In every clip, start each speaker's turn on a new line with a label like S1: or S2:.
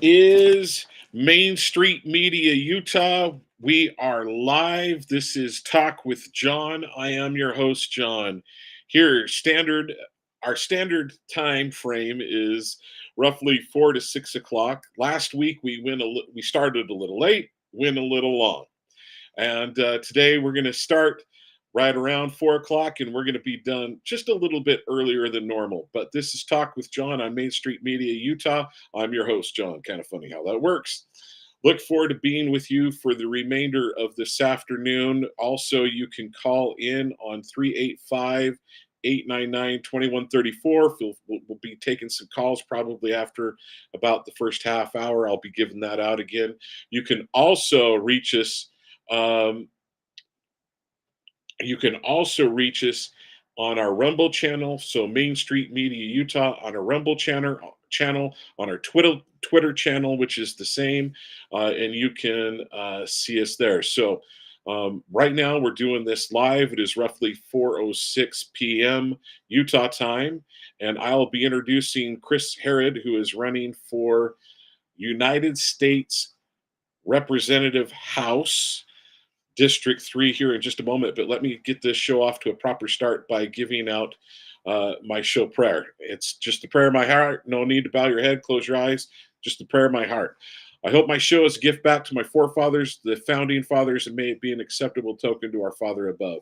S1: Is Main Street Media Utah. We are live. This is Talk with John. I am your host, John. Here, our standard time frame is roughly 4 to 6 o'clock. Last week we started a little late, went a little long, and today we're going to start right around 4 o'clock, and we're going to be done just a little bit earlier than normal. But this is Talk with John on Main Street Media, Utah. I'm your host, John. Kind of funny how that works. Look forward to being with you for the remainder of this afternoon. Also, you can call in on 385 899 2134. We'll be taking some calls probably after about the first half hour. I'll be giving that out again. You can also reach us. Um, you can also reach us on our Rumble channel, so Main Street Media Utah on our Rumble channel on our Twitter channel, which is the same, and you can see us there. So right now we're doing this live. It is roughly 4:06 p.m. Utah time, and I'll be introducing Chris Herod, who is running for United States Representative House District 3 here in just a moment, but let me get this show off to a proper start by giving out my show prayer. It's just the prayer of my heart. No need to bow your head, close your eyes, just the prayer of my heart. I hope my show is a gift back to my forefathers, the founding fathers, and may it be an acceptable token to our Father above.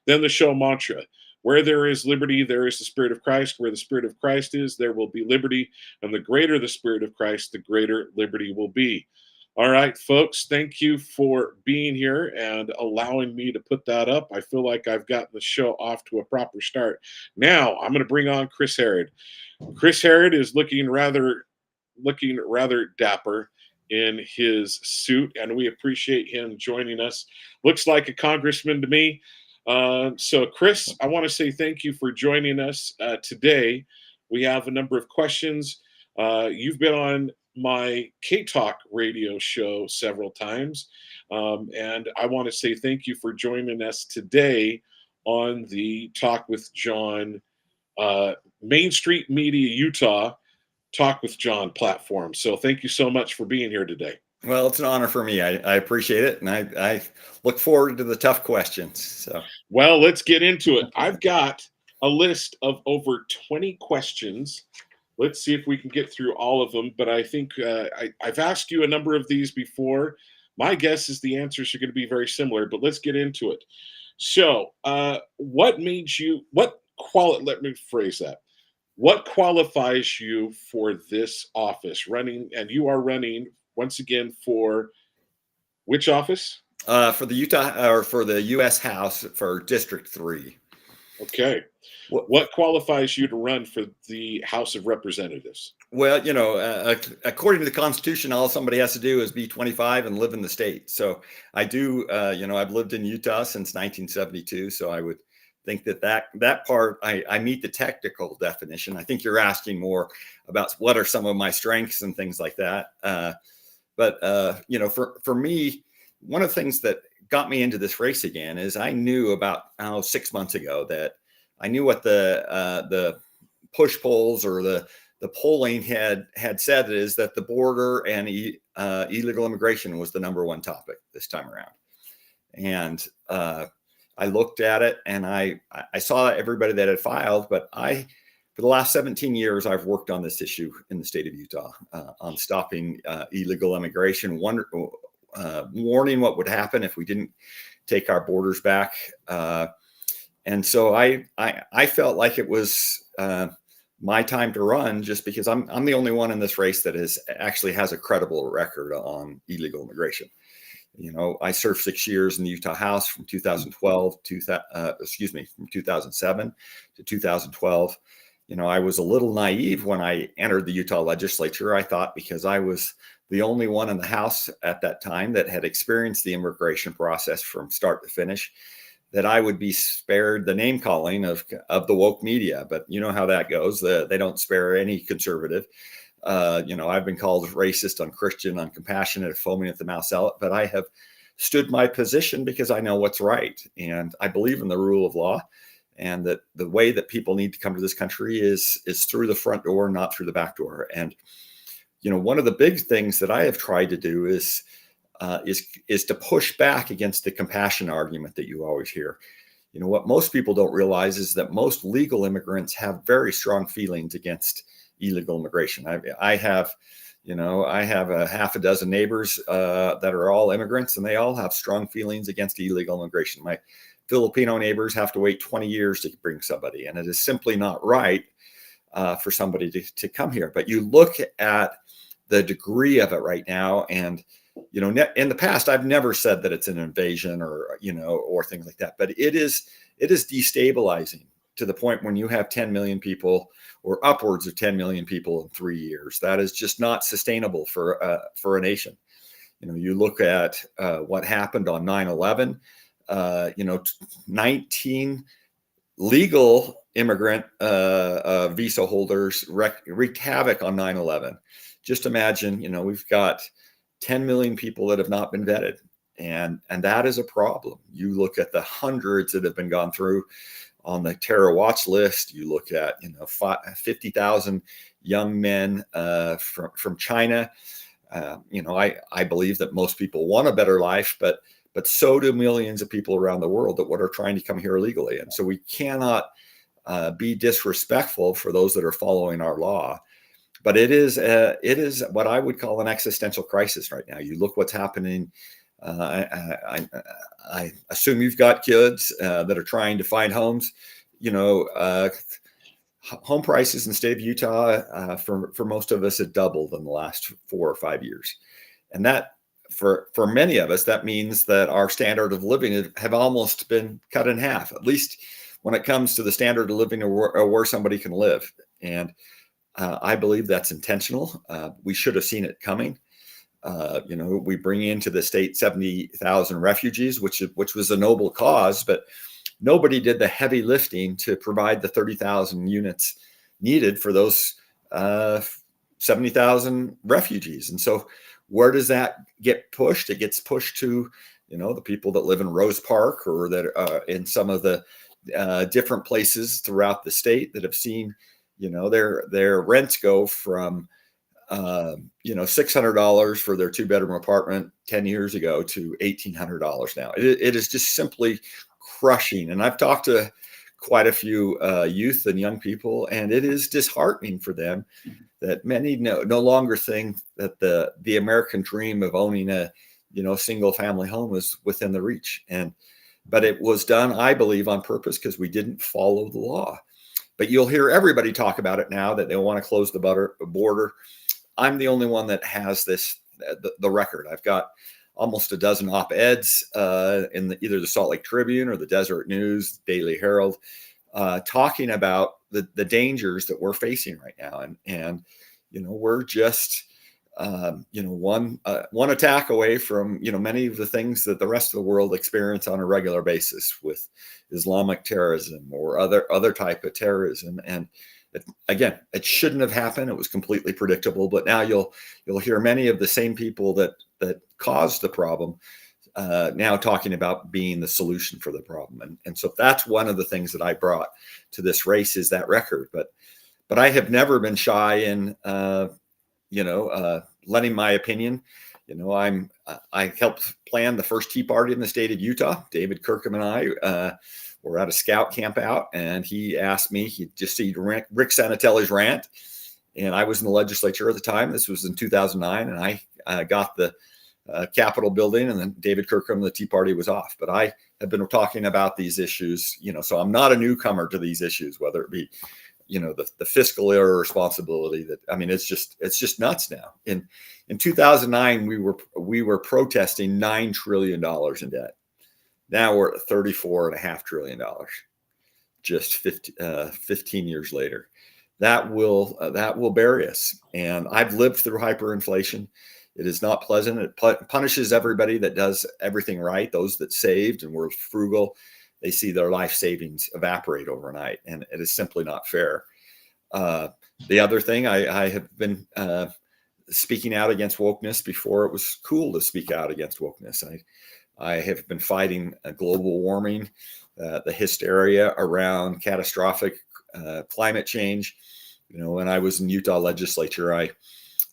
S1: Then the show mantra. Where there is liberty, there is the Spirit of Christ. Where the Spirit of Christ is, there will be liberty. And the greater the Spirit of Christ, the greater liberty will be. All right, folks, thank you for being here and allowing me to put that up. I feel like I've gotten the show off to a proper start. Now I'm going to bring on Chris Herod. Chris Herod is looking rather dapper in his suit, and we appreciate him joining us. Looks like a congressman to me. So, Chris, I want to say thank you for joining us today. We have a number of questions. You've been on my K-Talk radio show several times. And I want to say thank you for joining us today on the Talk with John, Main Street Media Utah Talk with John platform. So thank you so much for being here today.
S2: Well, it's an honor for me. I appreciate it. And I look forward to the tough questions. So,
S1: well, let's get into it. I've got a list of over 20 questions. Let's see if we can get through all of them. But I think I've asked you a number of these before. My guess is the answers are going to be very similar, but let's get into it. So let me phrase that. What qualifies you for this office running? And you are running once again for which office?
S2: For the Utah or for the U.S. House for District 3.
S1: Okay. What qualifies you to run for the House of Representatives?
S2: Well, according to the Constitution, all somebody has to do is be 25 and live in the state. So I do, I've lived in Utah since 1972. So I would think that part, I meet the technical definition. I think you're asking more about what are some of my strengths and things like that. But for me, one of the things that got me into this race again is I knew about 6 months ago that I knew what the push polls or the polling had said is that the border and illegal immigration was the number one topic this time around. And I looked at it and I saw everybody that had filed, but for the last 17 years, I've worked on this issue in the state of Utah on stopping illegal immigration, warning what would happen if we didn't take our borders back. And so I felt like it was my time to run just because I'm the only one in this race that actually has a credible record on illegal immigration. I served 6 years in the Utah House from 2007 to 2012. I was a little naive when I entered the Utah legislature. I thought because I was the only one in the House at that time that had experienced the immigration process from start to finish, that I would be spared the name calling of the woke media. But you know how that goes. They don't spare any conservative. I've been called racist, unchristian, uncompassionate, foaming at the mouth, but I have stood my position because I know what's right. And I believe in the rule of law, and that the way that people need to come to this country is through the front door, not through the back door. And, one of the big things that I have tried to do is to push back against the compassion argument that you always hear. What most people don't realize is that most legal immigrants have very strong feelings against illegal immigration. I have a half a dozen neighbors that are all immigrants, and they all have strong feelings against illegal immigration. My Filipino neighbors have to wait 20 years to bring somebody, and it is simply not right for somebody to come here. But you look at the degree of it right now, and in the past, I've never said that it's an invasion or things like that, but it is destabilizing to the point when you have 10 million people or upwards of 10 million people in 3 years. That is just not sustainable for a nation. You look at what happened on 9/11. 19 legal immigrant visa holders wreaked havoc on 9/11. Just imagine, we've got 10 million people that have not been vetted. And that is a problem. You look at the hundreds that have been gone through on the terror watch list. You look at 50,000 young men from China. I believe that most people want a better life, but so do millions of people around the world that are trying to come here illegally. And so we cannot be disrespectful for those that are following our law. But it is what I would call an existential crisis right now. You look what's happening. I assume you've got kids that are trying to find homes. Home prices in the state of Utah for most of us have doubled in the last 4 or 5 years, and that for many of us that means that our standard of living have almost been cut in half, at least when it comes to the standard of living or where somebody can live. And I believe that's intentional. We should have seen it coming. We bring into the state 70,000 refugees, which was a noble cause, but nobody did the heavy lifting to provide the 30,000 units needed for those 70,000 refugees. And so where does that get pushed? It gets pushed to, the people that live in Rose Park or that are in some of the different places throughout the state that have seen their rents go from $600 for their 2-bedroom apartment 10 years ago to $1,800 now. It is just simply crushing. And I've talked to quite a few youth and young people, and it is disheartening for them that many no longer think that the American dream of owning a single family home is within the reach. But it was done, I believe, on purpose because we didn't follow the law. But you'll hear everybody talk about it now that they want to close the border. I'm the only one that has the record. I've got almost a dozen op-eds in either the Salt Lake Tribune or the Desert News, Daily Herald, talking about the dangers that we're facing right now. And we're just one attack away from many of the things that the rest of the world experience on a regular basis with Islamic terrorism or other type of terrorism. And again, it shouldn't have happened. It was completely predictable. But now you'll hear many of the same people that caused the problem now talking about being the solution for the problem. And so that's one of the things that I brought to this race is that record. But I have never been shy in lending my opinion. I helped plan the first Tea Party in the state of Utah. David Kirkham and I were at a scout camp out, and he asked me, he'd just seen Rick Sanatelli's rant, and I was in the legislature at the time. This was in 2009, and I got the Capitol building, and then David Kirkham, the Tea Party, was off. But I have been talking about these issues, so I'm not a newcomer to these issues, whether it be the fiscal irresponsibility it's just nuts now. In 2009, we were protesting $9 trillion in debt. Now we're at $34.5 trillion, just 15 years later. That will bury us. And I've lived through hyperinflation. It is not pleasant. It punishes everybody that does everything right. Those that saved and were frugal, they see their life savings evaporate overnight, and it is simply not fair. The other thing, I have been speaking out against wokeness before it was cool to speak out against wokeness. I have been fighting global warming, the hysteria around catastrophic climate change. When I was in Utah legislature, I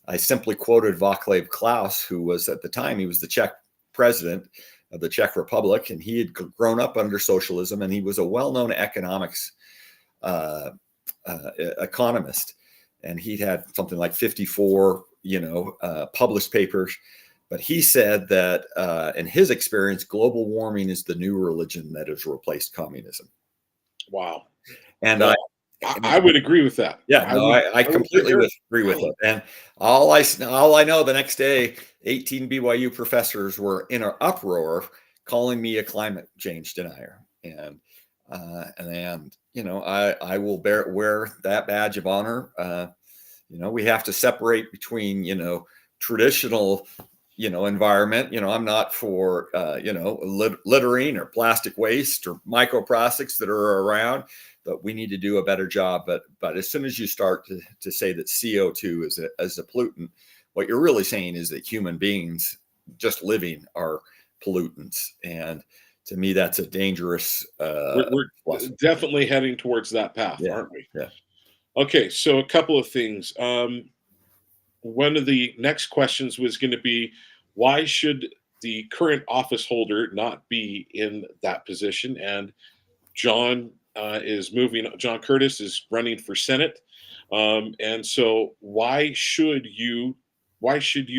S2: I simply quoted Václav Klaus, who was at the time, he was the Czech president of the Czech Republic, and he had grown up under socialism, and he was a well-known economics uh, economist, and he'd had something like 54, published papers. But he said that in his experience, global warming is the new religion that has replaced communism.
S1: Wow.
S2: And
S1: Well, I would agree with that.
S2: Yeah, no, I completely agree with it. And all I know, the next day, 18 BYU professors were in an uproar calling me a climate change denier. And I will wear that badge of honor. We have to separate between traditional environment. I'm not for littering or plastic waste or microplastics that are around, but we need to do a better job. But as soon as you start to say that CO2 is a pollutant, what you're really saying is that human beings just living are pollutants. And to me, that's a dangerous.
S1: We're definitely heading towards that path, aren't we?
S2: Yeah.
S1: Okay, so a couple of things. One of the next questions was going to be, why should the current office holder not be in that position? And John John Curtis is running for Senate. And so why should you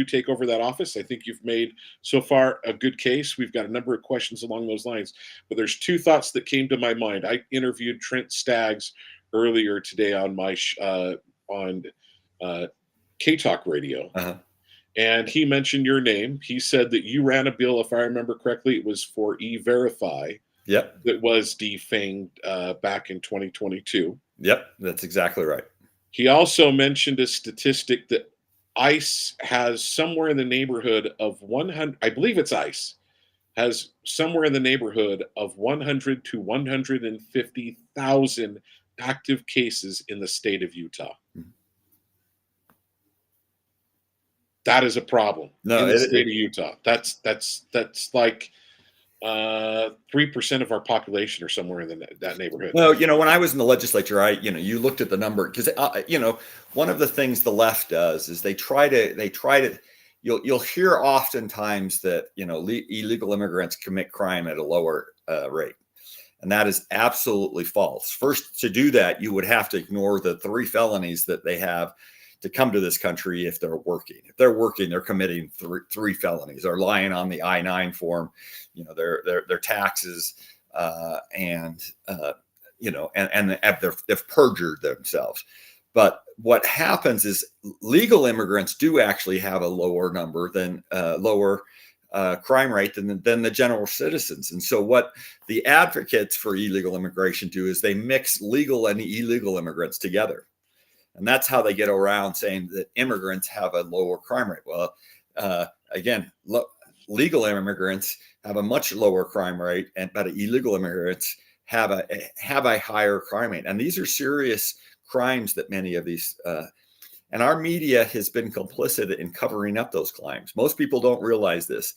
S1: take over that office? I think you've made so far a good case. We've got a number of questions along those lines, but there's two thoughts that came to my mind. I interviewed Trent Staggs earlier today on my on K-Talk radio.
S2: Uh-huh.
S1: And he mentioned your name. He said that you ran a bill, if I remember correctly, it was for E-Verify.
S2: Yep.
S1: That was defanged back in 2022.
S2: Yep, that's exactly right.
S1: He also mentioned a statistic that ICE has somewhere in the neighborhood of 100, I believe it's ICE, has somewhere in the neighborhood of 100 to 150,000 active cases in the state of Utah.
S2: Mm-hmm.
S1: That is a problem
S2: in
S1: the state of Utah. That's like 3% of our population or somewhere in that neighborhood.
S2: Well, when I was in the legislature, you looked at the number because one of the things the left does is they try to. You'll hear oftentimes that illegal immigrants commit crime at a lower rate, and that is absolutely false. First, to do that, you would have to ignore the 3 felonies that they have to come to this country if they're working. If they're working, they're committing 3 felonies. They're lying on the I-9 form, their taxes, and they've perjured themselves. But what happens is legal immigrants do actually have a lower number than lower crime rate than the general citizens. And so what the advocates for illegal immigration do is they mix legal and illegal immigrants together. And that's how they get around saying that immigrants have a lower crime rate. Well, again, legal immigrants have a much lower crime rate, but illegal immigrants have a higher crime rate. And these are serious crimes that many of these, and our media has been complicit in covering up those crimes. Most people don't realize this.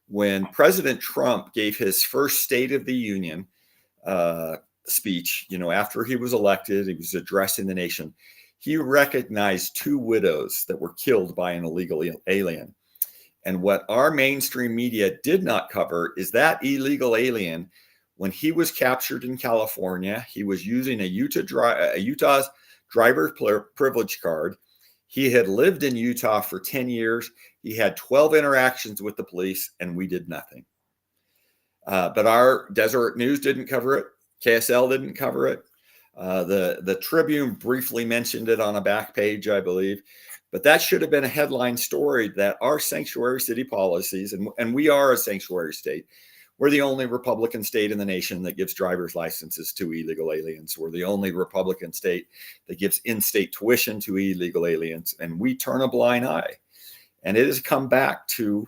S2: When President Trump gave his first State of the Union speech, after he was elected, he was addressing the nation. He recognized 2 widows that were killed by an illegal alien. And what our mainstream media did not cover is that illegal alien, when he was captured in California, he was using a Utah's driver privilege card. He had lived in Utah for 10 years. He had 12 interactions with the police, and we did nothing. But our Deseret News didn't cover it. KSL didn't cover it. The Tribune briefly mentioned it on a back page, I believe, but that should have been a headline story that our sanctuary city policies, and we are a sanctuary state. We're the only Republican state in the nation that gives driver's licenses to illegal aliens. We're the only Republican state that gives in-state tuition to illegal aliens, and we turn a blind eye. And it has come back to,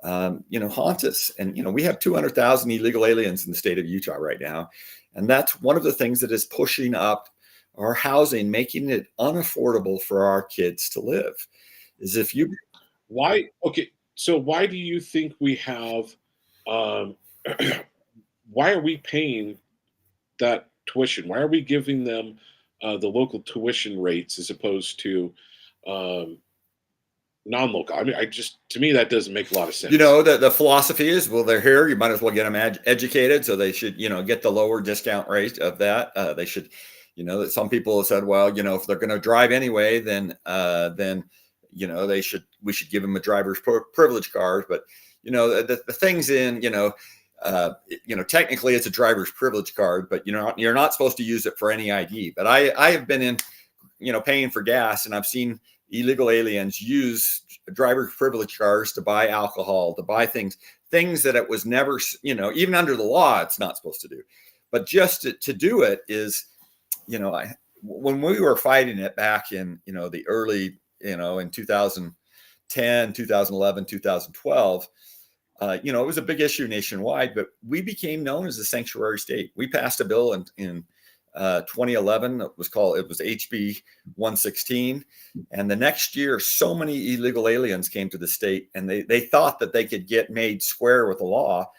S2: haunt us. And, we have 200,000 illegal aliens in the state of Utah right now. And that's one of the things that is pushing up our housing, making it unaffordable for our kids to live. Is if you
S1: why do you think we have why are we paying that tuition? Why are we giving them the local tuition rates as opposed to non-local. I mean, to me that doesn't make a lot of
S2: You
S1: sense.
S2: know, the philosophy is, well, they're here, you might as well get them educated, so they should, get the lower discount rate of that. They should, that some people have said, well, if they're going to drive anyway, then we should give them a driver's privilege card. But the things in, technically it's a driver's privilege card, but you're not supposed to use it for any ID. But I have been in, paying for gas, and I've seen illegal aliens use driver's privilege cars to buy alcohol, to buy things that it was never, even under the law, it's not supposed to do. But just to do it is, when we were fighting it back in, the early, in 2010, 2011, 2012, it was a big issue nationwide, but we became known as a sanctuary state. We passed a bill in 2011. It was HB 116. And the next year, so many illegal aliens came to the state, and they thought that they could get made square with the law,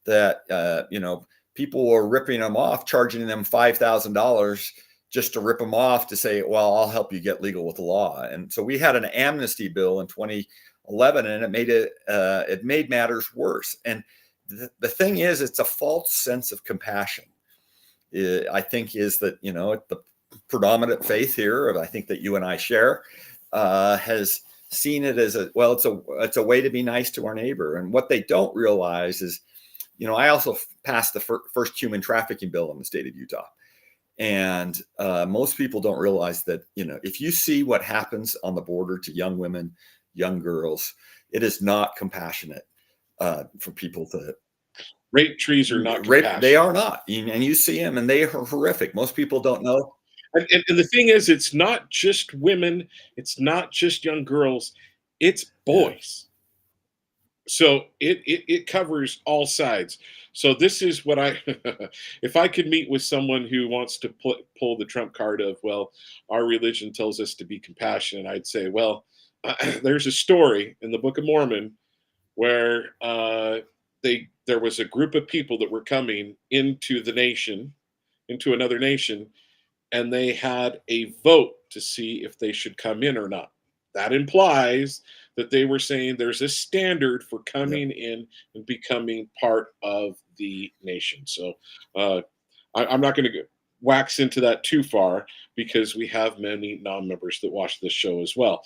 S2: that, people were ripping them off, charging them $5,000 just to rip them off, to say, well, I'll help you get legal with the law. And so we had an amnesty bill in 2011, and it made matters worse. And the thing is, it's a false sense of compassion. I think is that, the predominant faith here, I think that you and I share, has seen it as it's a way to be nice to our neighbor. And what they don't realize is, I also passed the first human trafficking bill in the state of Utah. And most people don't realize that, if you see what happens on the border to young women, young girls, it is not compassionate for people to.
S1: Rape trees are not compassionate.
S2: They are not. And you see them, and they are horrific. Most people don't know.
S1: And the thing is, it's not just women, it's not just young girls, it's boys. Yeah. So it covers all sides. So this is what if I could meet with someone who wants to pull the trump card of, well, our religion tells us to be compassionate, I'd say, well, there's a story in the Book of Mormon where there was a group of people that were coming into another nation, and they had a vote to see if they should come in or not. That implies that they were saying there's a standard for coming in and becoming part of the nation. So I'm not going to wax into that too far, because we have many non-members that watch this show as well.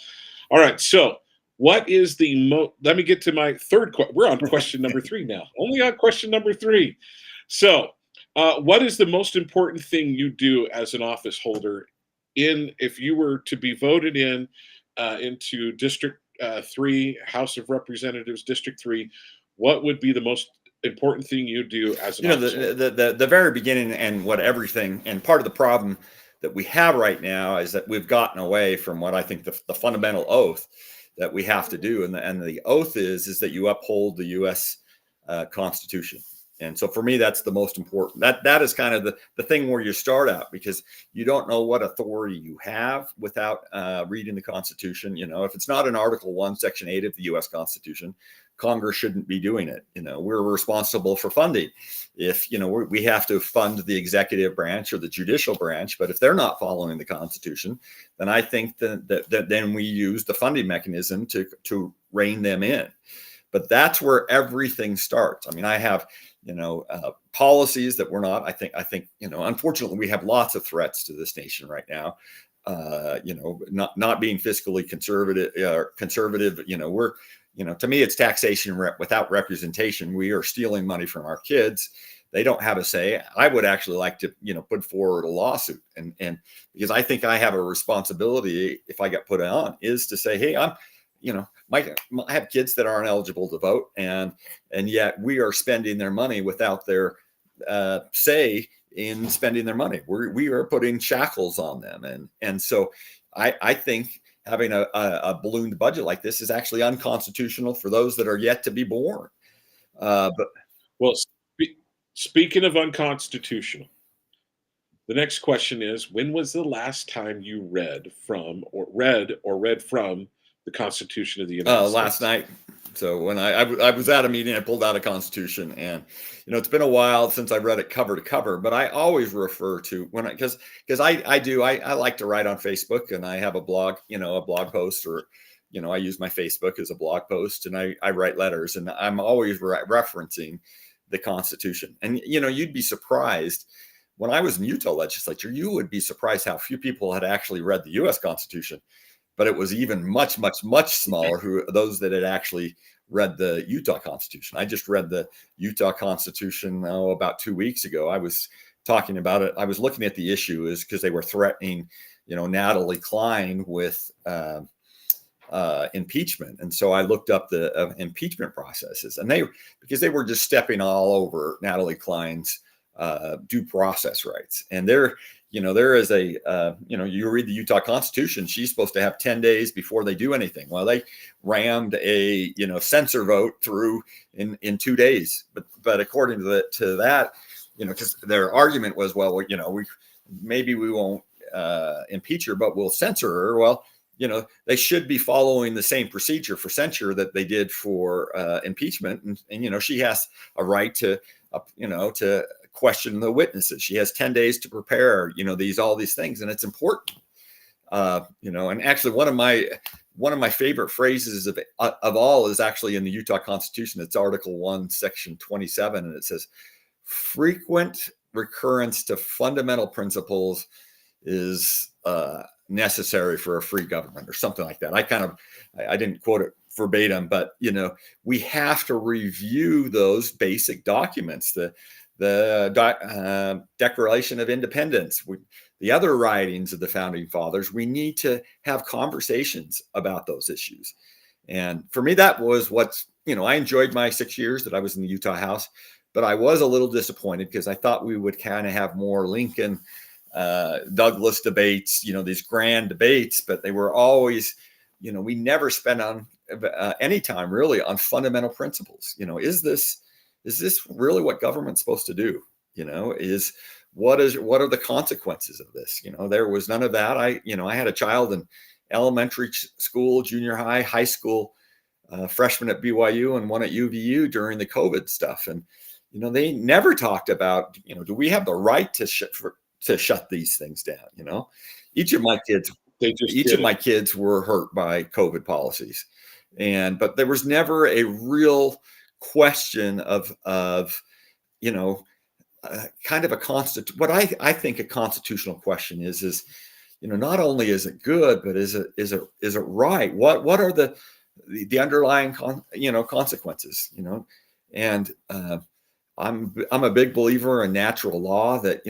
S1: All right, so what is let me get to my third question. We're on question number 3 now. Only on question number 3. So what is the most important thing you do as an office holder if you were to be voted into District 3, House of Representatives, District 3, what would be the most important thing you do as an office holder?
S2: The very beginning, and and part of the problem that we have right now is that we've gotten away from what I think the fundamental oath that we have to do. And the oath is that you uphold the U.S. Constitution. And so for me, that's the most important. That is kind of the thing where you start out, because you don't know what authority you have without reading the Constitution. If it's not in Article 1, Section 8 of the U.S. Constitution, Congress shouldn't be doing it. We're responsible for funding. If, we have to fund the executive branch or the judicial branch, but if they're not following the Constitution, then I think that then we use the funding mechanism to rein them in. But that's where everything starts. I mean, I have, policies that we're not, I think, unfortunately, we have lots of threats to this nation right now. Not being fiscally conservative, we're, to me, it's taxation without representation. We are stealing money from our kids. They don't have a say. I would actually like to, put forward a lawsuit, and because I think I have a responsibility, if I get put on, is to say, hey, I have kids that aren't eligible to vote, and yet we are spending their money without their say in spending their money. We are putting shackles on them, and so I think having a ballooned budget like this is actually unconstitutional for those that are yet to be born.
S1: Speaking of unconstitutional, the next question is: when was the last time you read from the Constitution of the United States?
S2: Last night. So when I was at a meeting, I pulled out a Constitution, and it's been a while since I read it cover to cover. But I always refer to because I like to write on Facebook, and I have a blog, a blog post, or I use my Facebook as a blog post, and I write letters, and I'm always referencing the Constitution. And, you'd be surprised. When I was in Utah legislature, you would be surprised how few people had actually read the U.S. Constitution, but it was even much, much, much smaller those that had actually read the Utah Constitution. I just read the Utah Constitution about 2 weeks ago. I was talking about it. I was looking at the issue is because they were threatening, Natalie Klein with impeachment. And so I looked up the impeachment processes, and because they were just stepping all over Natalie Klein's due process rights. And there is you read the Utah Constitution, she's supposed to have 10 days before they do anything. Well, they rammed a, censor vote through in 2 days. But according to that, because their argument was, well, maybe we won't impeach her, but we'll censor her. Well, they should be following the same procedure for censure that they did for impeachment. And she has a right to question the witnesses. She has 10 days to prepare, all these things. And it's important, and actually one of my favorite phrases of all is actually in the Utah Constitution. It's Article 1, Section 27. And it says, frequent recurrence to fundamental principles is necessary for a free government, or something like that. I didn't quote it verbatim, but we have to review those basic documents, the Declaration of Independence, the other writings of the founding fathers. We need to have conversations about those issues. And for me, that was I enjoyed my 6 years that I was in the Utah House, but I was a little disappointed because I thought we would kind of have more Lincoln Douglas debates, these grand debates, but they were always, we never spent on any time really on fundamental principles. Is this really what government's supposed to do? What are the consequences of this? There was none of that. I had a child in elementary school, junior high, high school, freshman at BYU and one at UVU during the COVID stuff. And, they never talked about, do we have the right to shut these things down? Each of my kids were hurt by COVID policies, but there was never a real question of kind of what I think a constitutional question is not only is it good, but is it right? What are the underlying consequences? And I'm a big believer in natural law that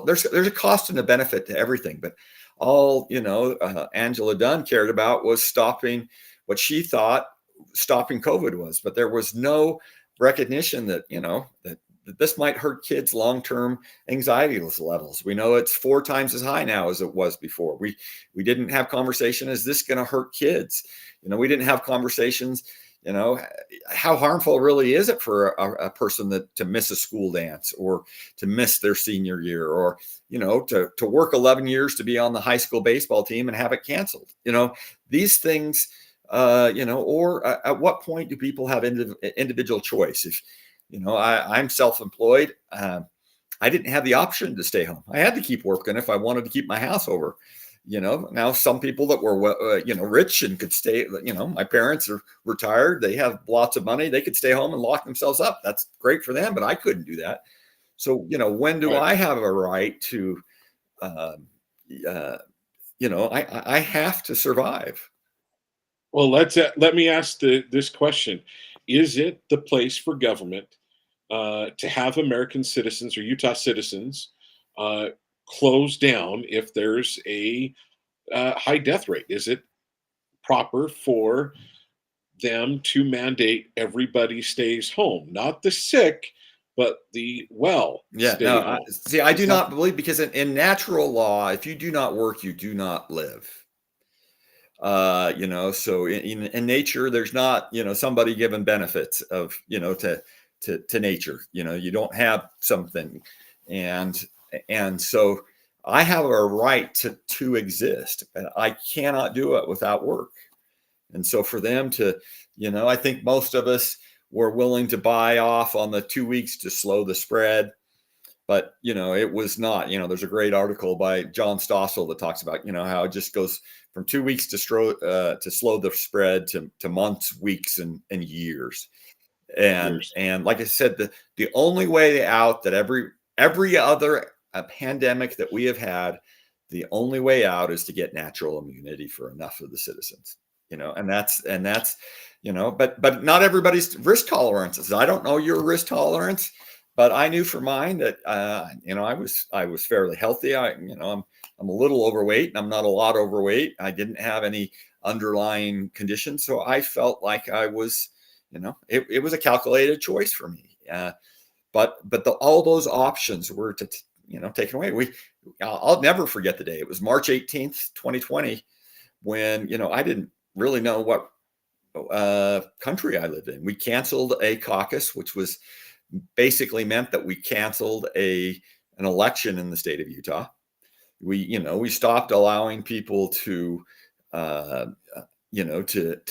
S2: there's a cost and a benefit to everything, but all Angela Dunn cared about was stopping what she thought stopping COVID was. But there was no recognition that that this might hurt kids' long-term anxiety levels. We know it's 4 times as high now as it was before. We didn't have conversation, is this going to hurt kids? We didn't have conversations, how harmful really is it for a person to miss a school dance, or to miss their senior year, or to work 11 years to be on the high school baseball team and have it canceled. These things, or at what point do people have individual choice? If I'm self-employed, I didn't have the option to stay home. I had to keep working if I wanted to keep my house over. Now some people that were, rich and could stay, my parents are retired. They have lots of money. They could stay home and lock themselves up. That's great for them, but I couldn't do that. So, when do I have a right to, I have to survive.
S1: Well, let me ask this question. Is it the place for government to have American citizens or Utah citizens close down if there's a high death rate? Is it proper for them to mandate everybody stays home? Not the sick, but the well.
S2: Yeah, no, I do not believe, because in natural law, if you do not work, you do not live. So in nature, there's not, somebody giving benefits of, to nature. You don't have something, and so I have a right to exist, and I cannot do it without work. And so for them to, I think most of us were willing to buy off on the 2 weeks to slow the spread. but it was not. There's a great article by John Stossel that talks about how it just goes from 2 weeks to slow the spread to months, weeks, and years.
S1: Years.
S2: And like I said, the only way out that every other pandemic that we have had, the only way out is to get natural immunity for enough of the citizens. And that's but not everybody's risk tolerances. I don't know your risk tolerance, but I knew for mine that I was fairly healthy. I'm a little overweight, and I'm not a lot overweight. I didn't have any underlying conditions, so I felt like I was, it was a calculated choice for me. But all those options were taken away. I'll never forget the day. It was March 18th, 2020, when I didn't really know what country I lived in. We canceled a caucus, which was basically meant that we canceled an election in the state of Utah. We stopped allowing people to to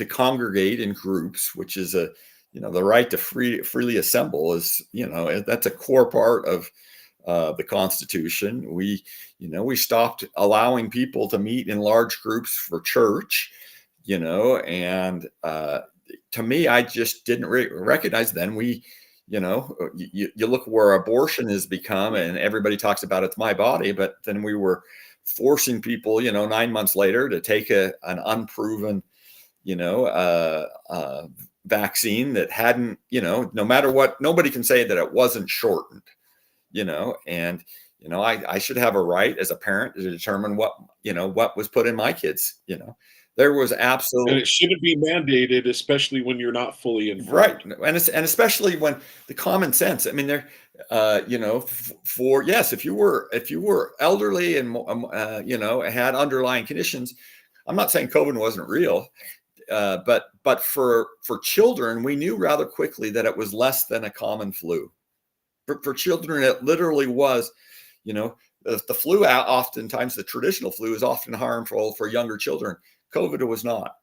S2: congregate in groups, which is the right to freely assemble is, that's a core part of the Constitution. We stopped allowing people to meet in large groups for church, and to me, I just didn't recognize then you look where abortion has become, and everybody talks about it's my body, but then we were forcing people, 9 months later to take an unproven, vaccine that hadn't, no matter what, nobody can say that it wasn't shortened, and, I should have a right as a parent to determine what was put in my kids, there was
S1: And
S2: absolutely
S1: it shouldn't be mandated, especially when you're not fully informed.
S2: right, and especially when the common sense. I mean, there, for yes, if you were elderly and had underlying conditions, I'm not saying COVID wasn't real, but for children, we knew rather quickly that it was less than a common flu. For children, it literally was, the flu. Oftentimes, the traditional flu is often harmful for younger children. COVID was not.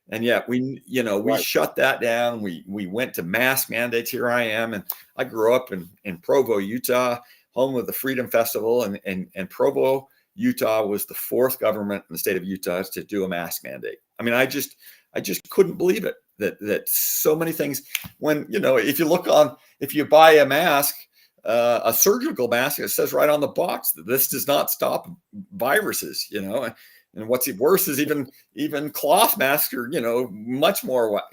S2: And yet we
S1: Right.
S2: shut that down. We went to mask mandates. Here I am. And I grew up in Provo, Utah, home of the Freedom Festival. And Provo, Utah was the fourth government in the state of Utah to do a mask mandate. I mean, I just couldn't believe it that so many things, when, if you buy a mask, a surgical mask, it says right on the box that this does not stop viruses, and what's worse is even cloth masks are, much more,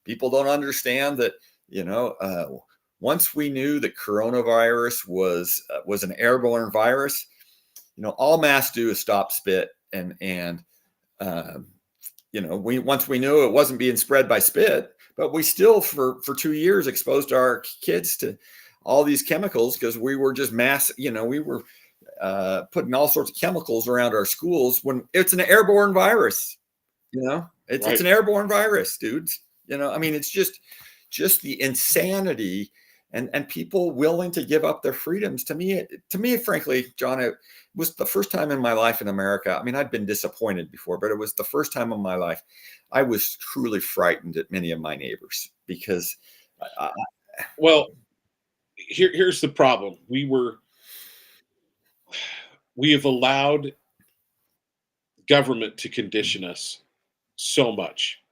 S2: people don't understand that, once we knew that coronavirus was an airborne virus, all masks do is stop spit. Once we knew it wasn't being spread by spit, but we still for 2 years exposed our kids to all these chemicals because we were just we were putting all sorts of chemicals around our schools when it's an airborne virus. It's
S1: Right.
S2: an airborne virus, dudes. I mean, it's just the insanity and people willing to give up their freedoms. To me, frankly, John, it was the first time in my life in America. I mean, I'd been disappointed before, but it was the first time in my life I was truly frightened at many of my neighbors because
S1: Well, here's the problem. We have allowed government to condition us so much.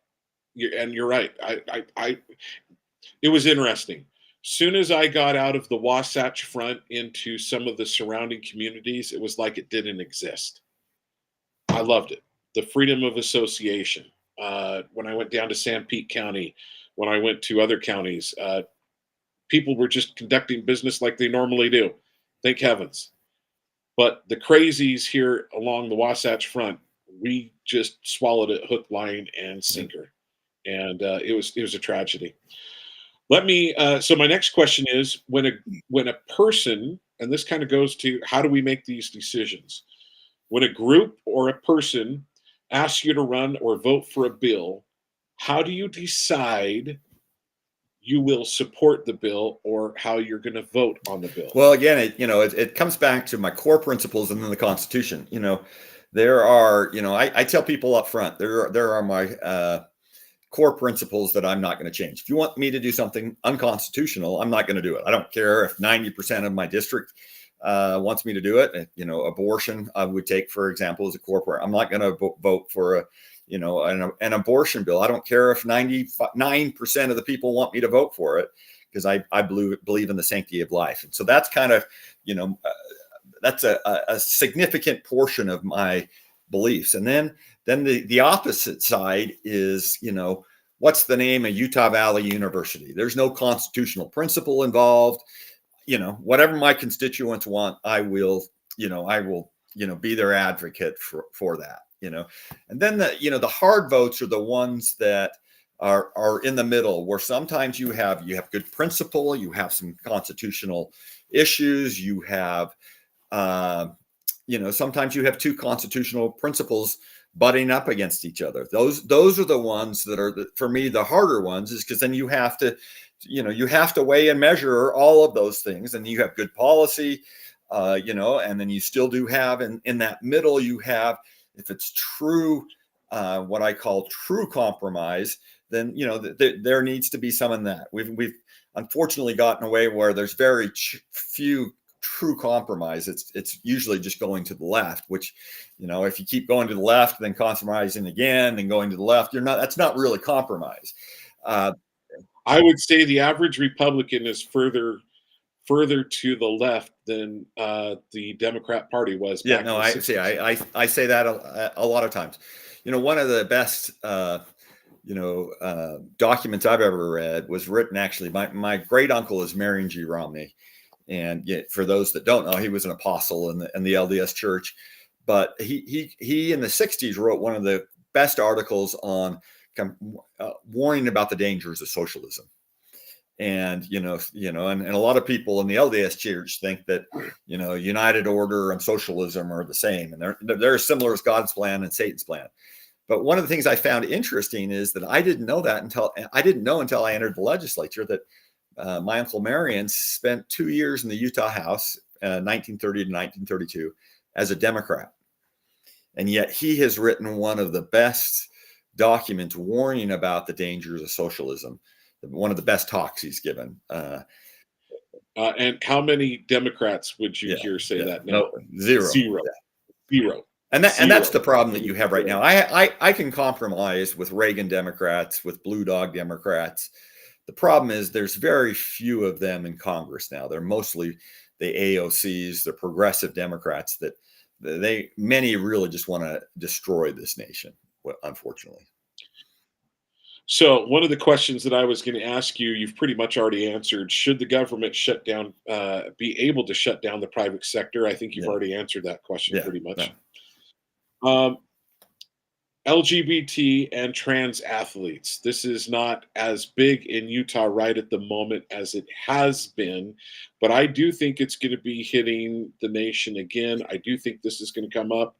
S1: You're right. It was interesting. Soon as I got out of the Wasatch Front into some of the surrounding communities, it was like it didn't exist. I loved it. The freedom of association. When I went down to San Pete County, when I went to other counties, people were just conducting business like they normally do. Thank heavens. But the crazies here along the Wasatch Front, we just swallowed it hook, line, and sinker, and it was a tragedy. Let me. So my next question is: when a person, and this kind of goes to how do we make these decisions? When a group or a person asks you to run or vote for a bill, how do you decide you will support the bill or how you're going to vote on the bill?
S2: Well, again, it comes back to my core principles and then the Constitution. There are, I tell people up front, there are my core principles that I'm not going to change. If you want me to do something unconstitutional, I'm not going to do it. I don't care if 90% of my district wants me to do it. Abortion I would take, for example, as a core. I'm not going to vote for an abortion bill. I don't care if 99% of the people want me to vote for it, because I believe in the sanctity of life. And so that's kind of, that's a significant portion of my beliefs. And then the opposite side is, what's the name of Utah Valley University? There's no constitutional principle involved. Whatever my constituents want, I will be their advocate for that, and then the hard votes are the ones that are in the middle, where sometimes you have good principle, you have some constitutional issues, you have, sometimes you have two constitutional principles butting up against each other. Those are the ones that are, for me, the harder ones, is because then you have to weigh and measure all of those things, and you have good policy, and then you still do have in that middle, you have, if it's true, what I call true compromise, then there needs to be some in that. We've unfortunately gotten away where there's very few true compromise. It's usually just going to the left, which, if you keep going to the left, then compromising again, then going to the left, that's not really compromise.
S1: I would say the average Republican is further to the left than the Democrat Party was.
S2: Yeah, no, I see. I say that a lot of times. One of the best documents I've ever read was written, actually, my great uncle is Marion G. Romney, and yet, for those that don't know, he was an apostle in the LDS Church. But he in the 60s wrote one of the best articles on warning about the dangers of socialism. And and a lot of people in the LDS Church think that United Order and socialism are the same, and they're as similar as God's plan and Satan's plan. But one of the things I found interesting is that I didn't know until I entered the legislature, that my Uncle Marion spent 2 years in the Utah House, 1930 to 1932, as a Democrat. And yet he has written one of the best documents warning about the dangers of socialism, one of the best talks he's given.
S1: And how many Democrats would you hear say that now?
S2: No, zero.
S1: Zero.
S2: And that's the problem that you have right now. I can compromise with Reagan Democrats, with Blue Dog Democrats. The problem is there's very few of them in Congress now. They're mostly the AOCs, the progressive Democrats, that many really just want to destroy this nation, unfortunately.
S1: So one of the questions that I was going to ask you, you've pretty much already answered. Should the government be able to shut down the private sector? I think you've already answered that question pretty much. No. LGBT and trans athletes. This is not as big in Utah right at the moment as it has been, but I do think it's going to be hitting the nation again. I do think this is going to come up.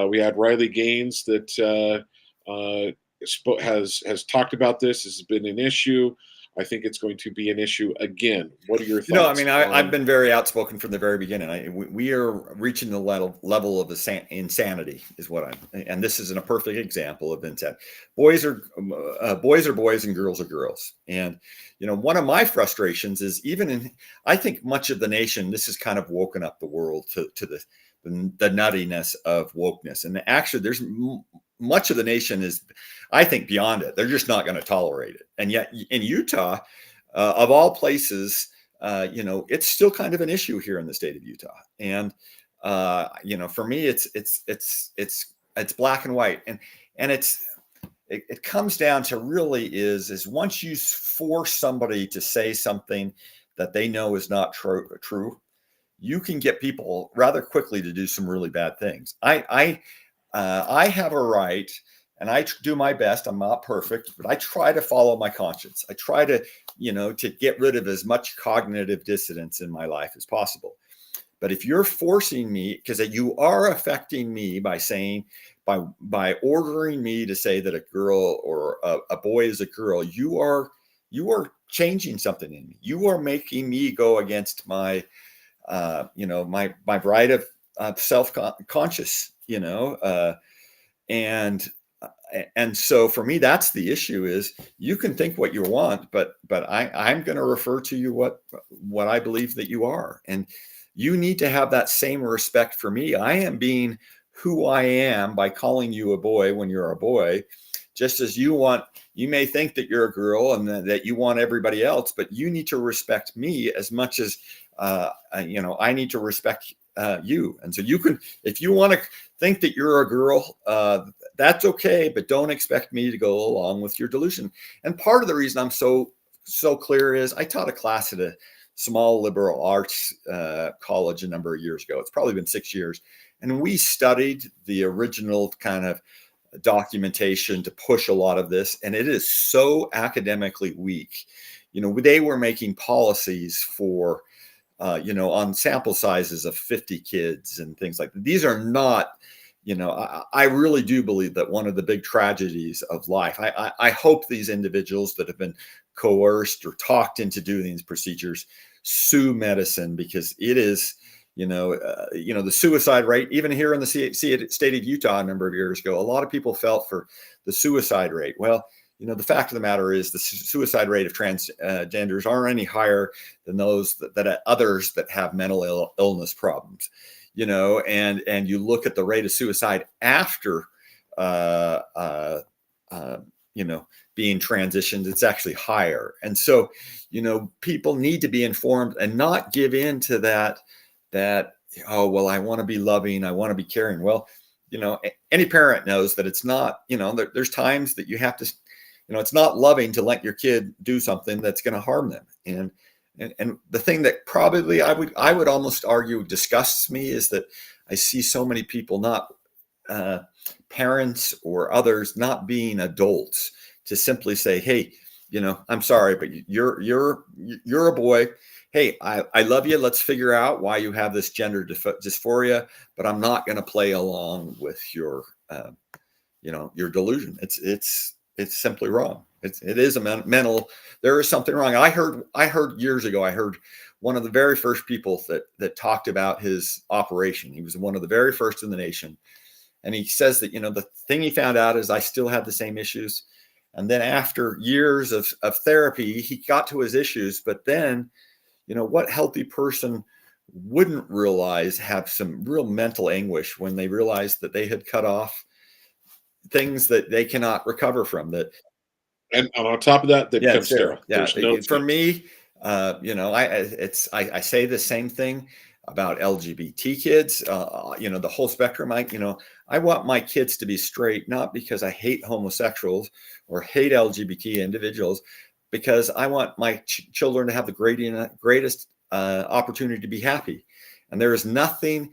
S1: We had Riley Gaines that has talked about this. This has been an issue. I think it's going to be an issue again. What are your thoughts?
S2: I've been very outspoken from the very beginning. We are reaching the level of insanity, is what and this isn't a perfect example of insanity. Boys are boys and girls are girls. And, one of my frustrations is, I think much of the nation, this has kind of woken up the world to the nuttiness of wokeness. And actually, there's much of the nation is, I think, beyond it. They're just not going to tolerate it. And yet in Utah, of all places, it's still kind of an issue here in the state of Utah. And, for me, it's black and white. And it comes down to really is once you force somebody to say something that they know is not true, you can get people rather quickly to do some really bad things. I have a right, and I do my best. I'm not perfect, but I try to follow my conscience. I try to, to get rid of as much cognitive dissonance in my life as possible. But if you're forcing me, because you are affecting me by by ordering me to say that a girl or a boy is a girl, you are changing something in me. You are making me go against my, my right of self-conscious, and And so for me, that's the issue is you can think what you want, but I'm going to refer to you what I believe that you are. And you need to have that same respect for me. I am being who I am by calling you a boy when you're a boy, just as you may think that you're a girl and that you want everybody else, but you need to respect me as much as, I need to respect you. And so you can, if you want to think that you're a girl, that's okay, but don't expect me to go along with your delusion. And part of the reason I'm so clear is I taught a class at a small liberal arts college a number of years ago. It's probably been 6 years. And we studied the original kind of documentation to push a lot of this. And it is so academically weak. They were making policies for, on sample sizes of 50 kids and things like that. These are not, I really do believe that one of the big tragedies of life, I hope these individuals that have been coerced or talked into doing these procedures sue medicine, because it is, the suicide rate, even here in the state of Utah a number of years ago, a lot of people felt for the suicide rate. Well, the fact of the matter is the suicide rate of transgenders aren't any higher than those that others that have mental illness problems, and you look at the rate of suicide after, being transitioned, it's actually higher. And so, people need to be informed and not give in to that, oh, well, I want to be loving, I want to be caring. Well, any parent knows that it's not, there's times that you have to, it's not loving to let your kid do something that's going to harm them. And the thing that probably I would almost argue disgusts me is that I see so many people, not parents or others, not being adults to simply say, hey, I'm sorry, but you're a boy. Hey, I love you. Let's figure out why you have this gender dysphoria, but I'm not going to play along with your delusion. It's simply wrong. It is a mental. There is something wrong. I heard years ago. I heard one of the very first people that talked about his operation. He was one of the very first in the nation, and he says that the thing he found out is I still had the same issues, and then after years of therapy, he got to his issues. But then, what healthy person wouldn't realize have some real mental anguish when they realized that they had cut off things that they cannot recover from. That
S1: And on top of that, they
S2: yeah,
S1: become
S2: it's sterile.
S1: sterile.
S2: Yeah,
S1: There's no
S2: for me, I say the same thing about LGBT kids. The whole spectrum. I want my kids to be straight, not because I hate homosexuals or hate LGBT individuals, because I want my children to have the greatest opportunity to be happy. And there is nothing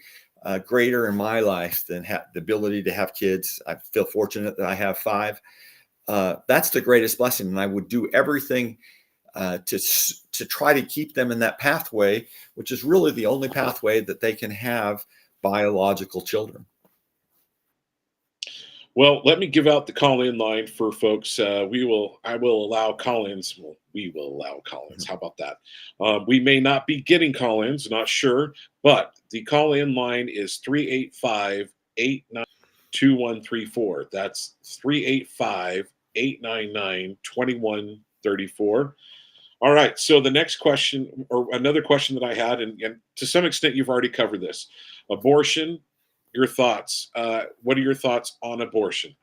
S2: greater in my life than the ability to have kids. I feel fortunate that I have 5. That's the greatest blessing, and I would do everything to try to keep them in that pathway, which is really the only pathway that they can have biological children.
S1: Well, let me give out the call-in line for folks. I will allow call-ins. Well, we will allow call-ins. How about that? We may not be getting call-ins, not sure, but the call-in line is 385-899-2134. That's 385-899-2134. All right. So the next question, or another question that I had, and to some extent you've already covered this, abortion. Your thoughts? What are your thoughts on abortion?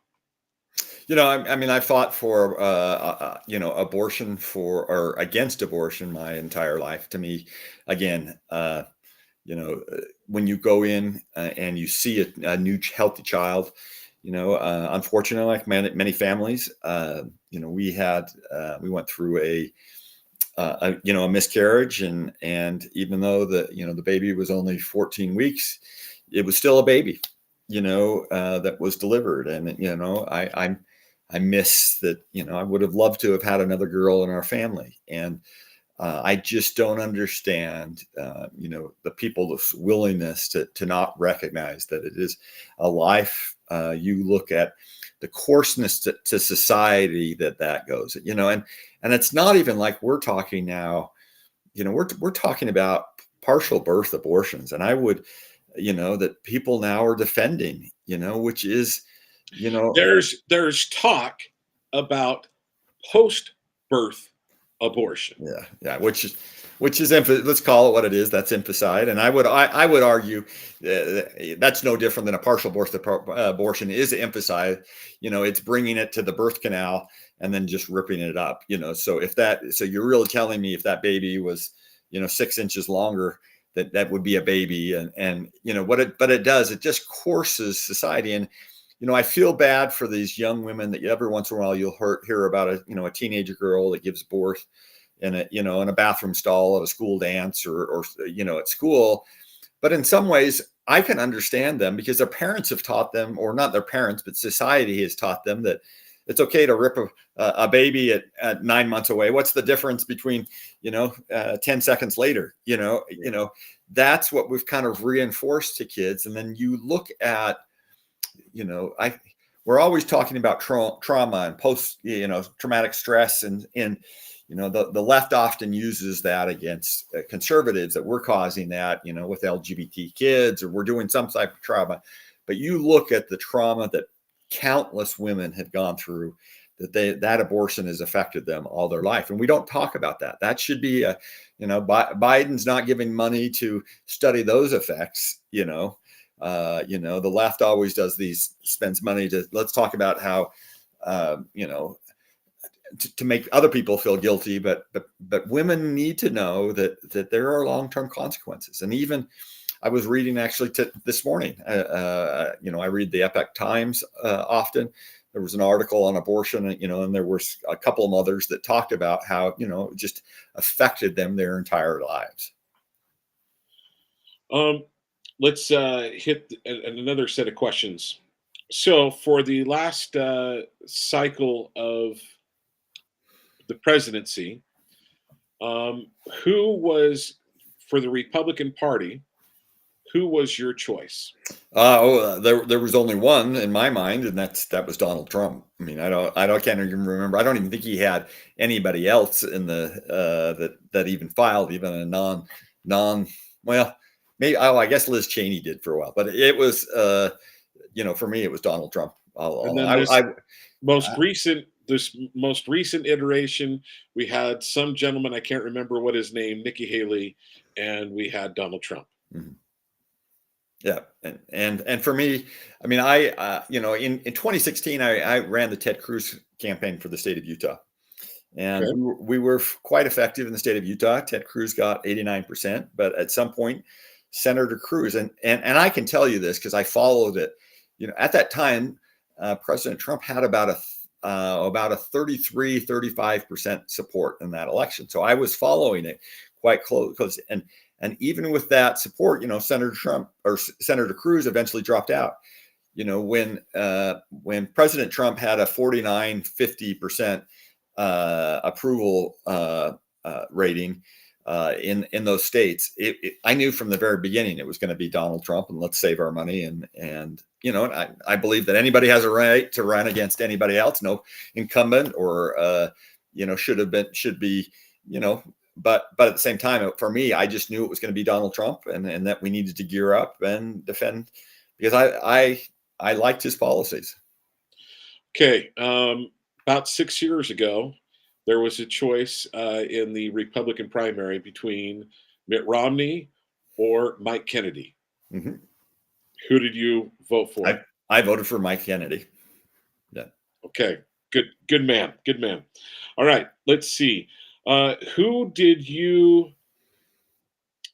S2: I fought for, abortion or against abortion my entire life. To me, again, when you go in and you see a new healthy child, unfortunately, like many families, we went through a miscarriage, and even though the baby was only 14 weeks, it was still a baby, that was delivered. And, I miss that, I would have loved to have had another girl in our family. And I just don't understand, the people's willingness to not recognize that it is a life. You look at the coarseness to society that goes, and it's not even like we're talking now, we're talking about partial birth abortions. And I would, that people now are defending, which is, You know,
S1: There's talk about post-birth abortion.
S2: yeah, which is let's call it what it is. That's infanticide, and I would argue that's no different than a partial abortion is infanticide. You know, it's bringing it to the birth canal and then just ripping it up. You know, so you're really telling me if that baby was 6 inches longer, that would be a baby, and but it does, it just courses society. And I feel bad for these young women that every once in a while you'll hear about a teenager girl that gives birth in a bathroom stall at a school dance or at school. But in some ways I can understand them because their parents have taught them, or not their parents, but society has taught them that it's okay to rip a baby at 9 months away. What's the difference between 10 seconds later? That's what we've kind of reinforced to kids. And then you look at we're always talking about trauma and post traumatic stress, and the left often uses that against conservatives, that we're causing that with LGBT kids, or we're doing some type of trauma. But you look at the trauma that countless women have gone through, that abortion has affected them all their life, and we don't talk about that. That should be Biden's not giving money to study those effects. The left always spends money let's talk about how to make other people feel guilty, but women need to know that there are long-term consequences. And even I was reading actually this morning, I read the Epoch Times often. There was an article on abortion, and there were a couple of mothers that talked about how it just affected them their entire lives.
S1: Let's hit another set of questions. So, for the last cycle of the presidency, who was, for the Republican Party, who was your choice?
S2: There was only one in my mind, and that was Donald Trump. I mean, I can't even remember. I don't even think he had anybody else in the that even filed, even a non well. Maybe, I guess Liz Cheney did for a while, but it was, for me, it was Donald Trump.
S1: And then this most recent iteration, we had some gentleman, I can't remember what his name, Nikki Haley, and we had Donald Trump.
S2: Mm-hmm. Yeah, and for me, I mean, in 2016, I ran the Ted Cruz campaign for the state of Utah. And
S1: Okay.
S2: we were quite effective in the state of Utah. Ted Cruz got 89%, but at some point, Senator Cruz, and I can tell you this because I followed it. At that time, President Trump had about a 33-35% support in that election. So I was following it quite close, and even with that support, Senator Cruz eventually dropped out. When President Trump had a 49-50% approval rating in those states, I knew from the very beginning it was going to be Donald Trump, and let's save our money. And I believe that anybody has a right to run against anybody else. No incumbent or should be. But at the same time, for me, I just knew it was going to be Donald Trump, and that we needed to gear up and defend, because I liked his policies.
S1: Okay. About 6 years ago, there was a choice in the Republican primary between Mitt Romney or Mike Kennedy.
S2: Mm-hmm.
S1: Who did you vote for?
S2: I voted for Mike Kennedy. Yeah.
S1: Okay. Good man. Good man. All right. Let's see. Who did you?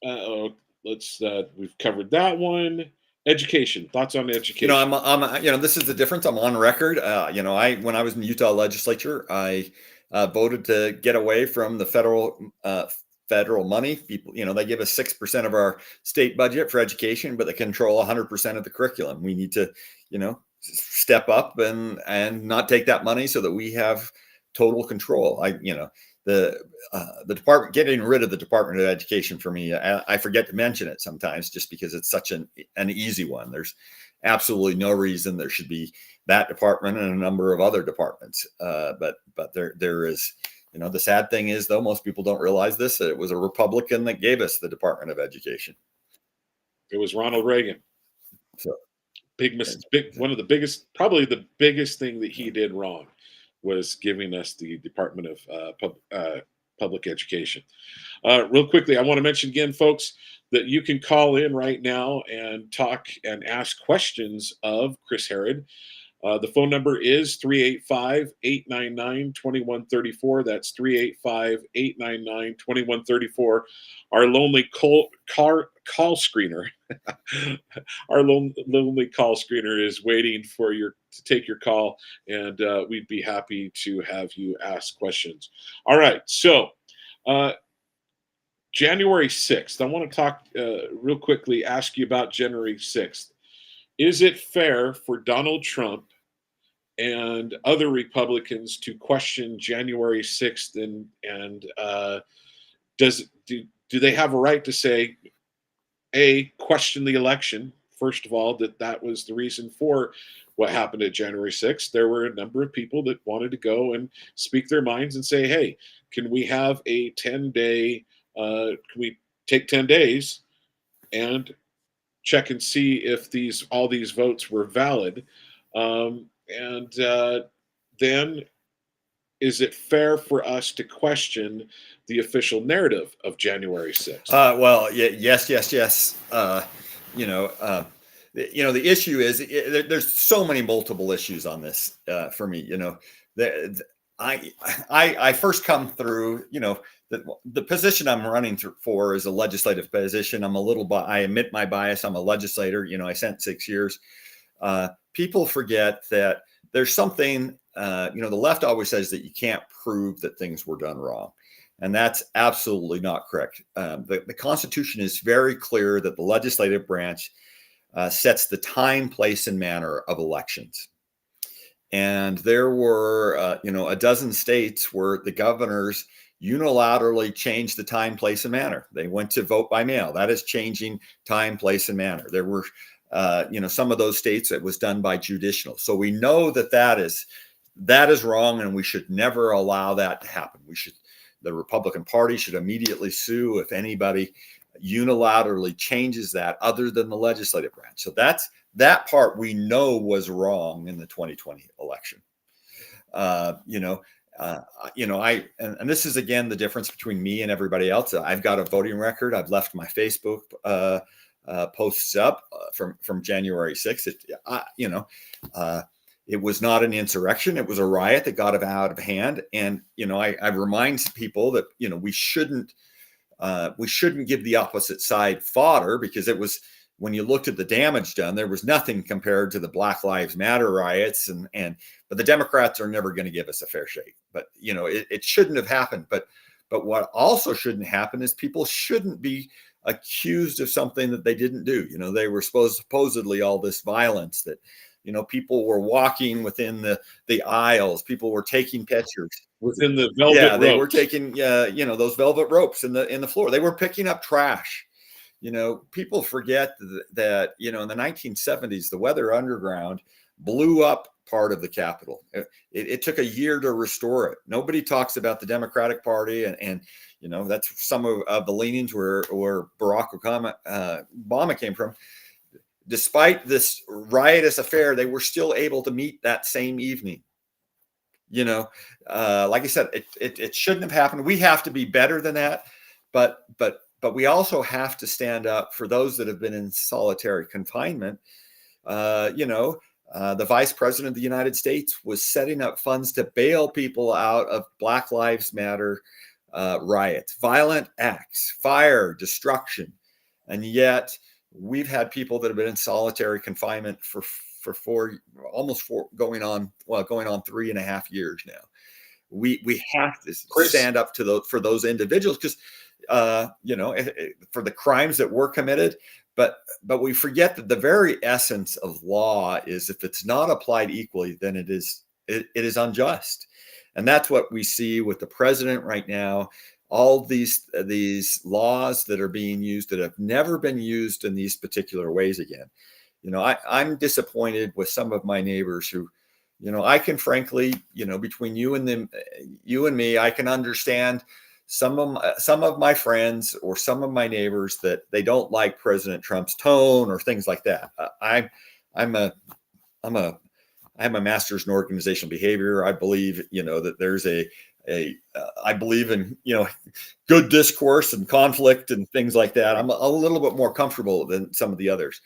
S1: We've covered that one. Education. Thoughts on education?
S2: I'm this is the difference. I'm on record. When I was in the Utah legislature, I voted to get away from the federal money. People, they give us 6% of our state budget for education, but they control 100% of the curriculum. We need to, step up and not take that money so that we have total control. The department, getting rid of the Department of Education, for me, I forget to mention it sometimes just because it's such an easy one. There's absolutely no reason there should be that department and a number of other departments. But there is, the sad thing is, though, most people don't realize this, that it was a Republican that gave us the Department of Education.
S1: It was Ronald Reagan.
S2: So
S1: One of the biggest, probably the biggest thing that he did wrong was giving us the Department of Public Education. Real quickly, I want to mention again, folks, that you can call in right now and talk and ask questions of Chris Herod. The phone number is 385-899-2134. That's 385-899-2134. Our lonely call screener. Our lonely call screener is waiting for to take your call, and we'd be happy to have you ask questions. All right, so January 6th. I want to talk real quickly, ask you about January 6th. Is it fair for Donald Trump and other Republicans to question January 6th, and do they have a right to say, question the election? First of all, that was the reason for what happened at January 6th. There were a number of people that wanted to go and speak their minds and say, hey, can we have a 10-day, can we take 10 days and check and see if all these votes were valid? And then is it fair for us to question the official narrative of January 6th?
S2: Well, yes. The issue is there's so many multiple issues on this for me. I first come through. The position I'm running for is a legislative position. I admit my bias. I'm a legislator. I spent 6 years. People forget that there's something. The left always says that you can't prove that things were done wrong. And that's absolutely not correct. The Constitution is very clear that the legislative branch sets the time, place, and manner of elections. And there were, a dozen states where the governors unilaterally changed the time, place, and manner. They went to vote by mail. That is changing time, place, and manner. There were, some of those states it was done by judicial. So we know that is wrong, and we should never allow that to happen. The Republican Party should immediately sue if anybody unilaterally changes that other than the legislative branch. So that part we know was wrong in the 2020 election. And this is again the difference between me and everybody else. I've got a voting record. I've left my Facebook posts up from January 6th. It was not an insurrection. It was a riot that got out of hand. And, I remind people that, we shouldn't give the opposite side fodder, because it was, when you looked at the damage done, there was nothing compared to the Black Lives Matter riots. But the Democrats are never going to give us a fair shake. But, it shouldn't have happened. But what also shouldn't happen is people shouldn't be accused of something that they didn't do. They were supposedly all this violence that, people were walking within the aisles. People were taking pictures
S1: within the velvet ropes.
S2: They were taking, those velvet ropes in the floor. They were picking up trash. People forget that, in the 1970s, the Weather Underground blew up part of the Capitol. It took a year to restore it. Nobody talks about the Democratic Party, and that's some of the leanings where Barack Obama came from. Despite this riotous affair, they were still able to meet that same evening. Like I said, it shouldn't have happened. We have to be better than that, but we also have to stand up for those that have been in solitary confinement. The Vice President of the United States was setting up funds to bail people out of Black Lives Matter riots, violent acts, fire, destruction, and yet we've had people that have been in solitary confinement for going on 3.5 years now. We have to stand up to for those individuals, because for the crimes that were committed. But we forget that the very essence of law is, if it's not applied equally, then it is unjust. And that's what we see with the president right now. All these laws that are being used that have never been used in these particular ways again. I'm disappointed with some of my neighbors who, I can frankly, between you and me, I can understand some of my friends or some of my neighbors that they don't like President Trump's tone or things like that. I'm a I'm a I have my master's in organizational behavior. I believe, that there's I believe in, good discourse and conflict and things like that. I'm a little bit more comfortable than some of the others.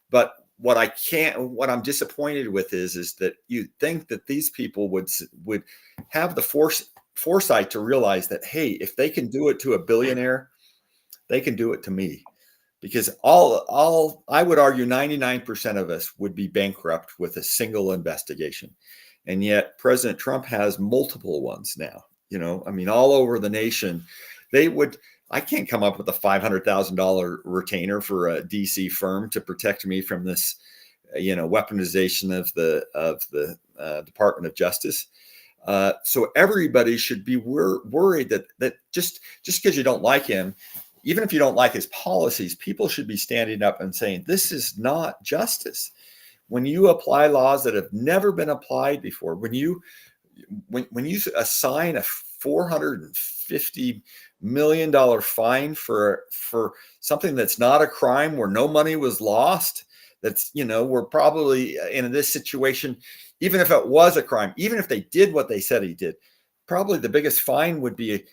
S2: But what I'm disappointed with is that you think that these people would have the foresight to realize that, hey, if they can do it to a billionaire, they can do it to me. Because all I would argue 99% of us would be bankrupt with a single investigation. And yet President Trump has multiple ones now, I mean, all over the nation. I can't come up with a $500,000 retainer for a DC firm to protect me from this, weaponization of the Department of Justice. So everybody should be worried that just because you don't like him, even if you don't like his policies, people should be standing up and saying, this is not justice. When you apply laws that have never been applied before, when you assign a $450 million fine for something that's not a crime, where no money was lost, we're probably in this situation, even if it was a crime, even if they did what they said he did, probably the biggest fine would be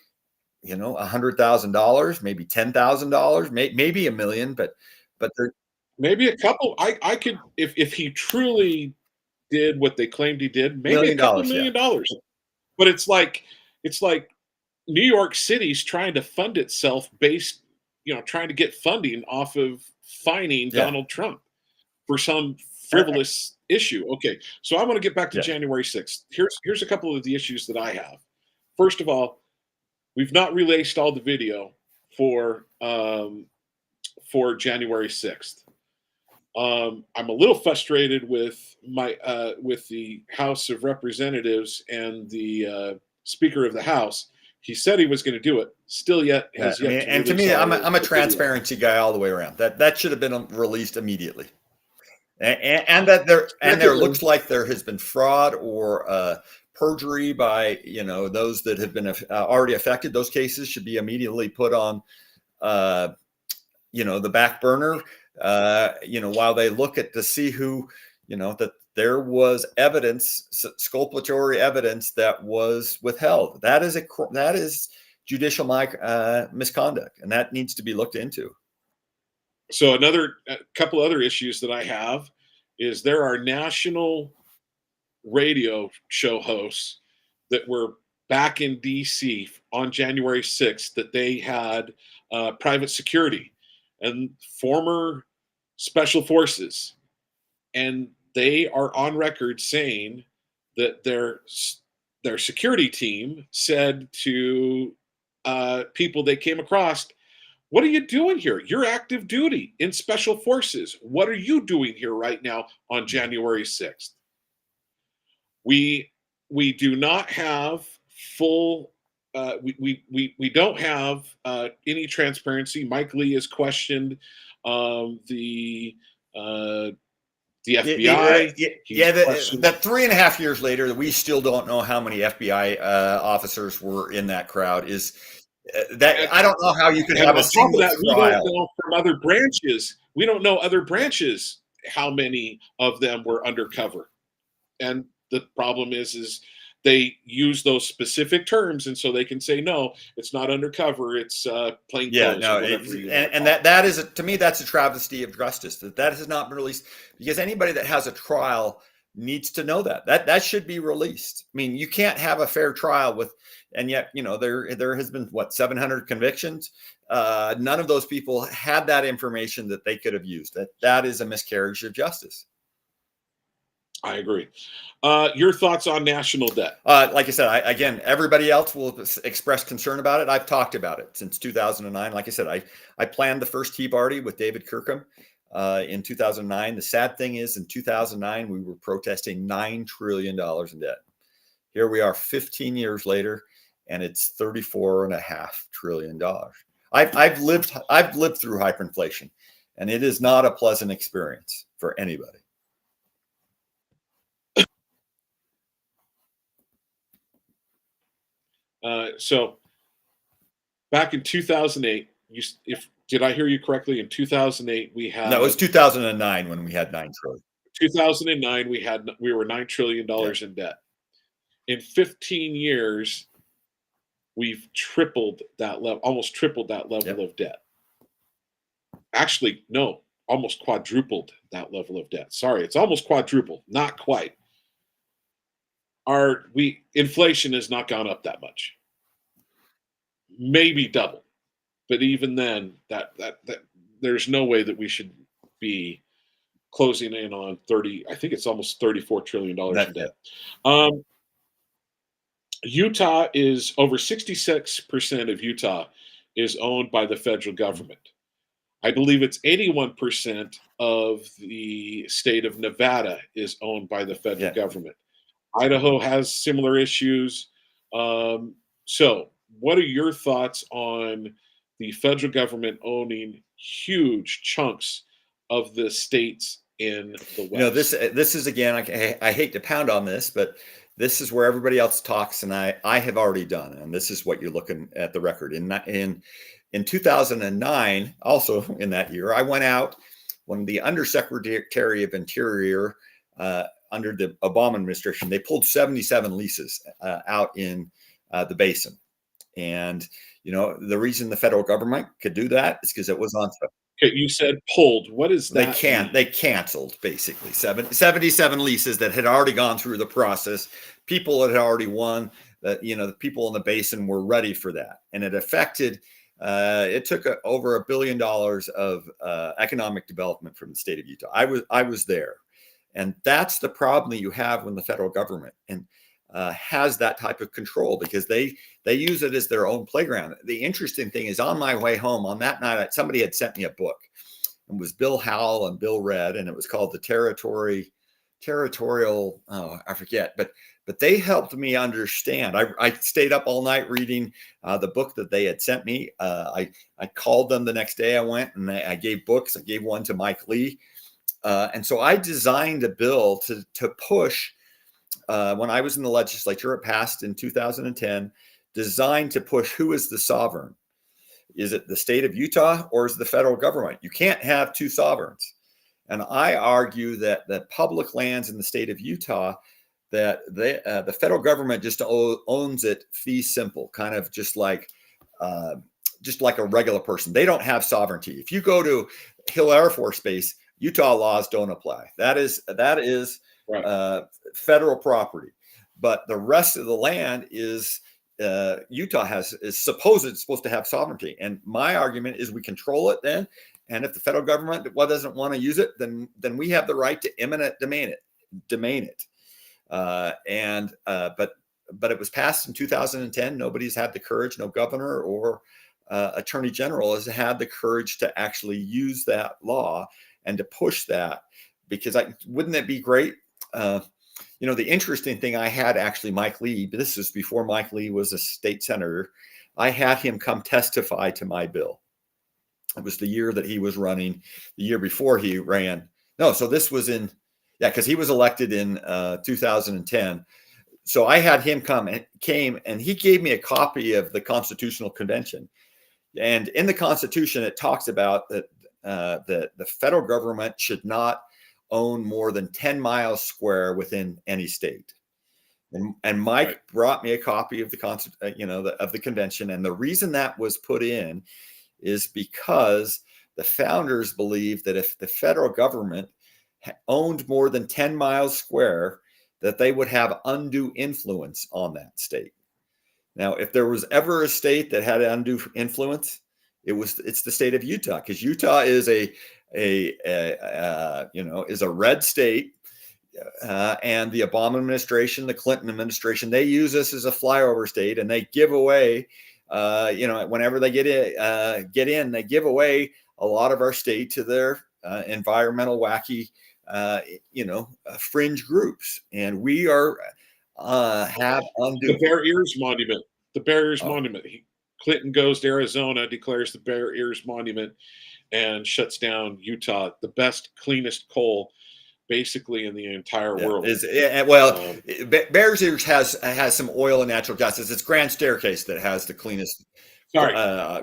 S2: $100,000, maybe $10,000, maybe $1 million, but they're
S1: Maybe a couple. I could, if he truly did what they claimed he did, maybe a
S2: $1 million.
S1: couple
S2: Yeah.
S1: $1 million. But it's like New York City's trying to fund itself based, trying to get funding off of fining
S2: Yeah.
S1: Donald Trump for some frivolous issue. Okay, so I want to get back to
S2: Yeah.
S1: January 6th. Here's a couple of the issues that I have. First of all, we've not released all the video for January 6th. I'm a little frustrated with the House of Representatives and the Speaker of the House. He said he was going to do it. Still yet has
S2: I mean,
S1: yet to
S2: and to
S1: release
S2: me,
S1: all
S2: I'm
S1: the
S2: a
S1: video.
S2: transparency guy all the way around. That should have been released immediately, and that there looks like there has been fraud or perjury by those that have been already affected. Those cases should be immediately put on the back burner, while they look at to see who, that there was evidence, sculpatory evidence that was withheld. That is judicial misconduct, and that needs to be looked into.
S1: So a couple other issues that I have is there are national radio show hosts that were back in DC on January 6th that they had private security and former special forces, and they are on record saying that their security team said to people they came across, what are you doing here? You're active duty in special forces. What are you doing here right now on January 6th? We do not have full we don't have any transparency. Mike Lee has questioned the FBI.
S2: That 3.5 years later, we still don't know how many FBI officers were in that crowd. I don't know how you could have a single trial.
S1: We don't know from other branches. We don't know other branches how many of them were undercover. And the problem is they use those specific terms, and so they can say no, it's not undercover, it's plain clothes.
S2: Yeah, no, and that is to me, that's a travesty of justice that has not been released, because anybody that has a trial needs to know that should be released. I mean, you can't have a fair trial and yet there has been 700 convictions. None of those people had that information that they could have used. That is a miscarriage of justice.
S1: I agree. Your thoughts on national debt?
S2: Like I said, again, everybody else will express concern about it. I've talked about it since 2009. Like I said, I planned the first Tea Party with David Kirkham in 2009. The sad thing is, in 2009, we were protesting $9 trillion in debt. Here we are 15 years later, and it's $34.5 trillion. I've lived through hyperinflation, and it is not a pleasant experience for anybody.
S1: So back in 2008, did I hear you correctly? In 2008, we had...
S2: No, it was 2009 when we had $9 trillion.
S1: 2009, we were $9 trillion
S2: Yeah.
S1: in debt. In 15 years, we've tripled that level, almost tripled that level
S2: Yep.
S1: of debt. Actually, no, almost quadrupled that level of debt. Sorry, it's almost quadrupled, not quite. Our we inflation has not gone up that much. Maybe double. But even then, that there's no way that we should be closing in on 30, I think it's almost $34 trillion in
S2: Yeah.
S1: debt. Utah is over 66% of Utah is owned by the federal government. I believe it's 81% of the state of Nevada is owned by the federal
S2: Yeah.
S1: government. Idaho has similar issues. So, what are your thoughts on the federal government owning huge chunks of the states in the
S2: This
S1: West?
S2: this is again. I hate to pound on this, but this is where everybody else talks, and I have already done, and this is what you're looking at the record in 2009. Also in that year, I went out when the Undersecretary of Interior under the Obama administration, they pulled 77 leases out in the basin, and the reason the federal government could do that is because it was on.
S1: Okay, you said pulled. What does that
S2: They
S1: mean?
S2: canceled basically 77 leases that had already gone through the process. People had already won. That the people in the basin were ready for that, and it affected. It took over $1 billion of economic development from the state of Utah. I was there, and that's the problem that you have when the federal government and has that type of control, because they use it as their own playground. The interesting thing is, on my way home on that night, somebody had sent me a book. It was Bill Howell and Bill Red, and it was called the Territorial. Oh, I forget, but they helped me understand. I stayed up all night reading the book that they had sent me. I called them the next day. I went and I gave books. I gave one to Mike Lee, and so I designed a bill to push. When I was in the legislature, it passed in 2010, designed to push who is the sovereign. Is it the state of Utah or is it the federal government? You can't have two sovereigns. And I argue that public lands in the state of Utah, that the federal government just owns it fee simple, kind of just like a regular person. They don't have sovereignty. If you go to Hill Air Force Base, Utah laws don't apply. That is
S1: Right.
S2: federal property. But the rest of the land is Utah is supposed to have sovereignty. And my argument is we control it then. And if the federal government doesn't want to use it, then we have the right to eminent domain it. But it was passed in 2010. Nobody's had the courage, no governor or attorney general has had the courage to actually use that law and to push that, because wouldn't it be great? The interesting thing, I had actually Mike Lee, but this is before Mike Lee was a state senator. I had him come testify to my bill. It was the year that he was running, the year before he ran. No, so this was because he was elected in 2010. So I had him came and he gave me a copy of the Constitutional Convention. And in the Constitution, it talks about that the federal government should not own more than 10 miles square within any state. And Mike brought me a copy of the convention. And the reason that was put in is because the founders believed that if the federal government owned more than 10 miles square, that they would have undue influence on that state. Now, if there was ever a state that had undue influence, it's the state of Utah, because Utah is a red state, and the Obama administration, the Clinton administration, they use this as a flyover state, and they give away, whenever they get in, they give away a lot of our state to their environmental wacky, fringe groups, and we are have undue.
S1: The Bear Ears Monument. The Bear Ears Monument. Clinton goes to Arizona, declares the Bear Ears Monument, and shuts down Utah, the best, cleanest coal, basically in the entire world.
S2: Bears Ears has some oil and natural gas. It's Grand Staircase that has the cleanest
S1: Sorry.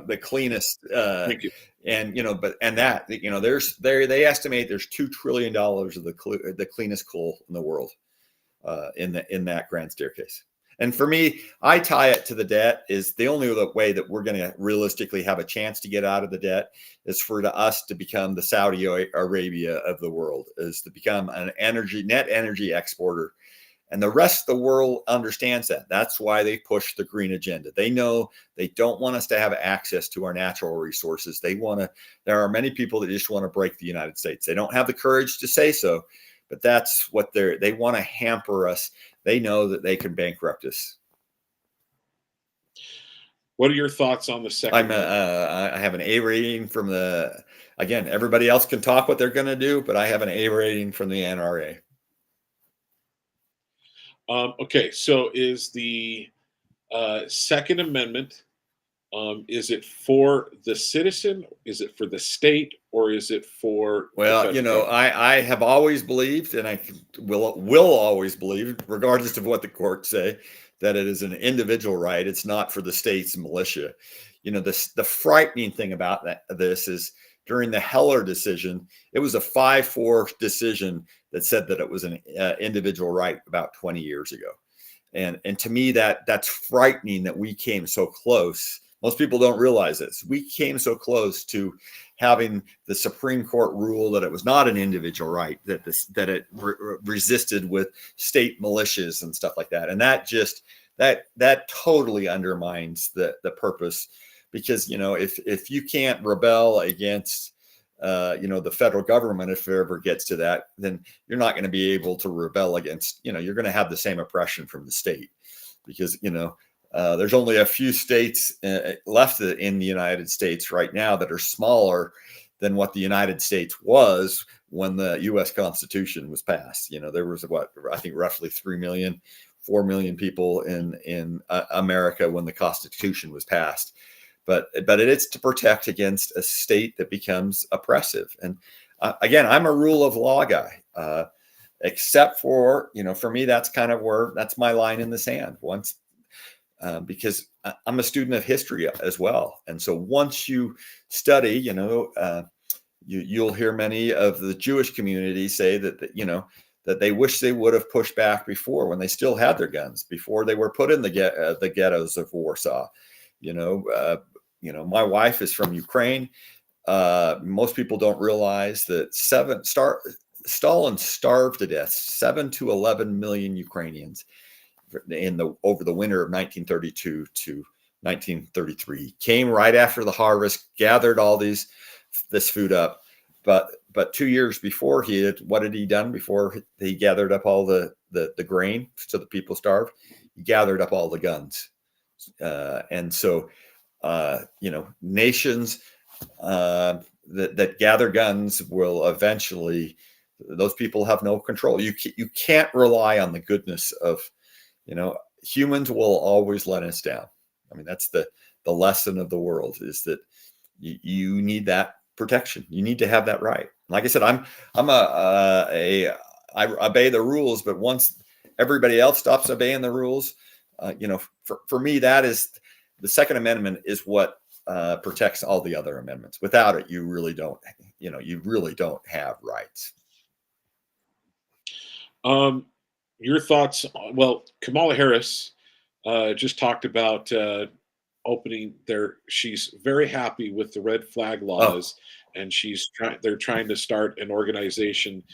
S2: the cleanest,
S1: Thank you.
S2: and they estimate there's $2 trillion of the cleanest coal in the world, in that grand staircase. And for me, I tie it to the debt. Is the only way that we're going to realistically have a chance to get out of the debt is for us to become the Saudi Arabia of the world, is to become an net energy exporter. And the rest of the world understands that. That's why they push the green agenda. They know they don't want us to have access to our natural resources. There are many people that just want to break the United States. They don't have the courage to say so, but that's what they want to hamper us. They know that they can bankrupt us.
S1: What are your thoughts on the second?
S2: I have an A rating from again, everybody else can talk what they're going to do, but I have an A rating from the NRA.
S1: Okay, so is the Second Amendment, is it for the citizen? Is it for the state? Or is it for
S2: Well, I have always believed, and I will always believe, regardless of what the courts say, that it is an individual right. It's not for the state's militia. The frightening thing about this is during the Heller decision, it was a 5-4 decision that said that it was an individual right about 20 years ago. And to me, that's frightening that we came so close. Most people don't realize this. We came so close to having the Supreme Court rule that it was not an individual right, that it resisted with state militias and stuff like that. And that totally undermines the purpose, because if you can't rebel against the federal government, if it ever gets to that, then you're not going to be able to rebel against, you're going to have the same oppression from the state, because there's only a few states left in the United States right now that are smaller than what the United States was when the U.S. Constitution was passed. There was I think roughly 4 million people in America when the Constitution was passed. But it is to protect against a state that becomes oppressive. And again, I'm a rule of law guy, except for, for me, that's my line in the sand. Because I'm a student of history as well. And so once you study, you'll hear many of the Jewish community say that they wish they would have pushed back before, when they still had their guns, before they were put in the ghettos of Warsaw. My wife is from Ukraine. Most people don't realize that Stalin starved to death 7 to 11 million Ukrainians over the winter of 1932 to 1933. Came right after the harvest, gathered all this food up. But 2 years before, what had he done before he gathered up all the grain so the people starved? He gathered up all the guns. And so nations that gather guns will eventually, those people have no control. You can't rely on the goodness of, humans will always let us down. I mean, that's the lesson of the world, is that you need that protection. You need to have that right. Like I said, I obey the rules, but once everybody else stops obeying the rules, for me, that is the Second Amendment is what protects all the other amendments. Without it, you really don't have rights.
S1: Your thoughts? Well, Kamala Harris just talked about opening she's very happy with the red flag laws, and they're trying to start an organization,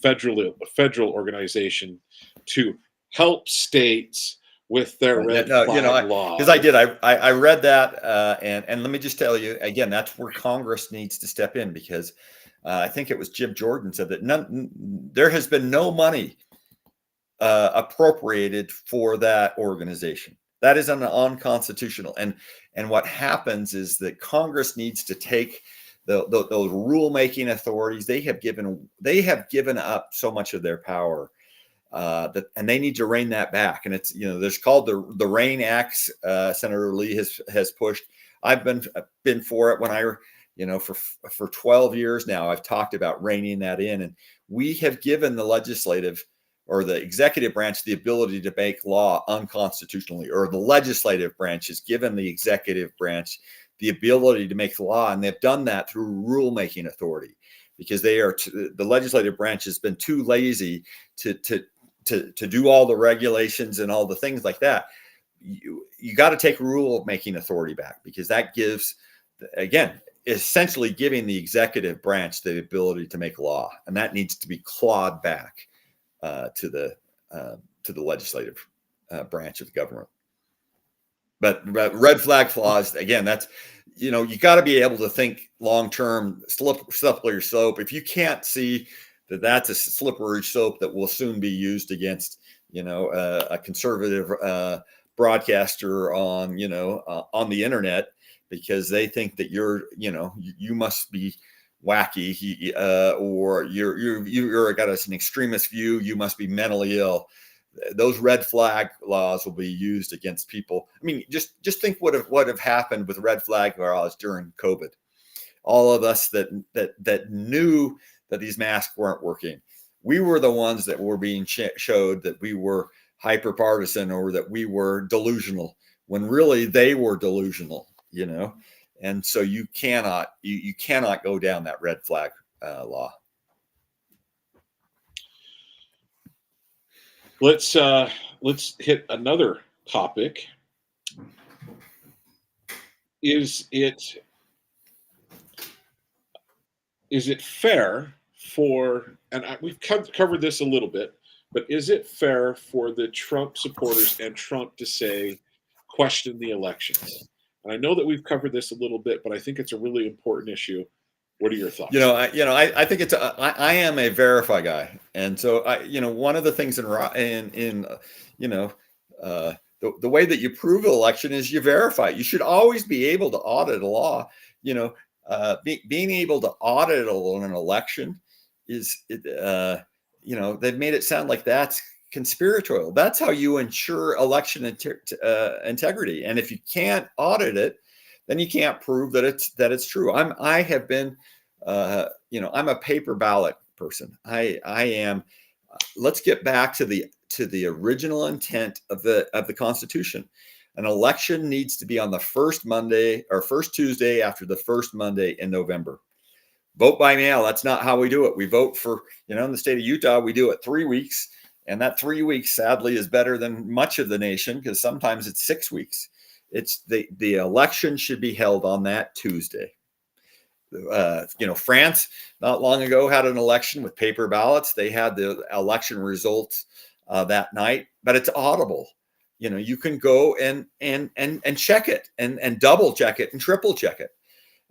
S1: federal organization, to help states with their red flag laws.
S2: Because I read that, and let me just tell you again, that's where Congress needs to step in, because I think it was Jim Jordan said that there has been no money appropriated for that organization. That is unconstitutional. And what happens is that Congress needs to take those rulemaking authorities. They have given up so much of their power, and they need to rein that back. And it's, there's called the RAIN Acts. Senator Lee has pushed. I've been for it. When for 12 years now, I've talked about reining that in, and we have given the legislative or the executive branch the ability to make law unconstitutionally, or the legislative branch has given the executive branch the ability to make law, and they've done that through rulemaking authority, because the legislative branch has been too lazy to do all the regulations and all the things like that. You got to take rule making authority back, because that gives, again, essentially giving the executive branch the ability to make law, and that needs to be clawed back to the legislative branch of the government. But red flag laws, again, that's, you got to be able to think long term, slippery slope. If you can't see that that's a slippery slope that will soon be used against, a conservative broadcaster on the internet, because they think that you must be wacky, or you're got an extremist view, you must be mentally ill. Those red flag laws will be used against people. I mean, just think what have happened with red flag laws during COVID. All of us that knew that these masks weren't working, we were the ones that were being showed that we were hyper partisan, or that we were delusional, when really they were delusional. And so you cannot go down that red flag law.
S1: Let's hit another topic. Is it fair for, and we've covered this a little bit, but is it fair for the Trump supporters and Trump to say, question the elections? And I know that we've covered this a little bit, but I think it's a really important issue. What are your thoughts?
S2: I think it's I am a verify guy, and so one of the things in the way that you prove an election is you verify. You should always be able to audit a law. Being able to audit an election is, they've made it sound like that's conspiratorial. That's how you ensure election integrity. And if you can't audit it, then you can't prove that it's true. I'm a paper ballot person. I am. Let's get back to the original intent of the Constitution. An election needs to be on the first Monday or first Tuesday after the first Monday in November. Vote by mail. That's not how we do it. We vote for, in the state of Utah, we do it 3 weeks. And that 3 weeks, sadly, is better than much of the nation, because sometimes it's 6 weeks. It's the election should be held on that Tuesday. France not long ago had an election with paper ballots. They had the election results that night, but it's audible. You can go and check it and double check it and triple check it.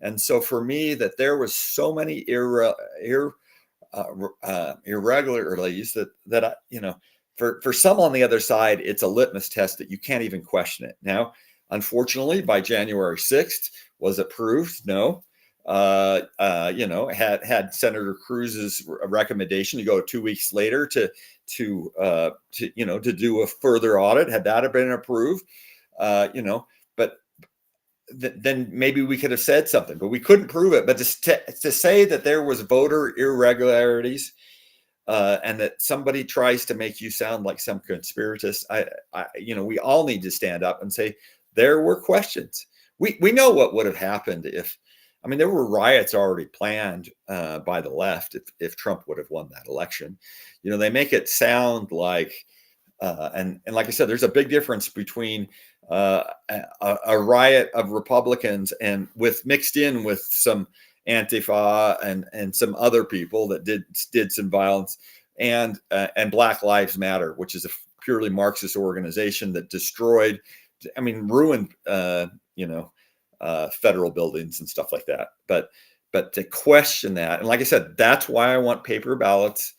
S2: And so for me, that there was so many irregularities that for some on the other side, it's a litmus test that you can't even question it. Now, unfortunately, by January 6th, was it proved? No. Had Senator Cruz's recommendation to go 2 weeks later to do a further audit. Had that have been approved, but then maybe we could have said something, but we couldn't prove it. But to say that there was voter irregularities, and that somebody tries to make you sound like some conspiratist, we all need to stand up and say there were questions. We know what would have happened if. I mean, there were riots already planned by the left if Trump would have won that election. They make it sound like, and like I said, there's a big difference between a riot of Republicans and mixed in with some Antifa and some other people that did some violence, and Black Lives Matter, which is a purely Marxist organization that ruined, federal buildings and stuff like that. But to question that, and like I said, that's why I want paper ballots,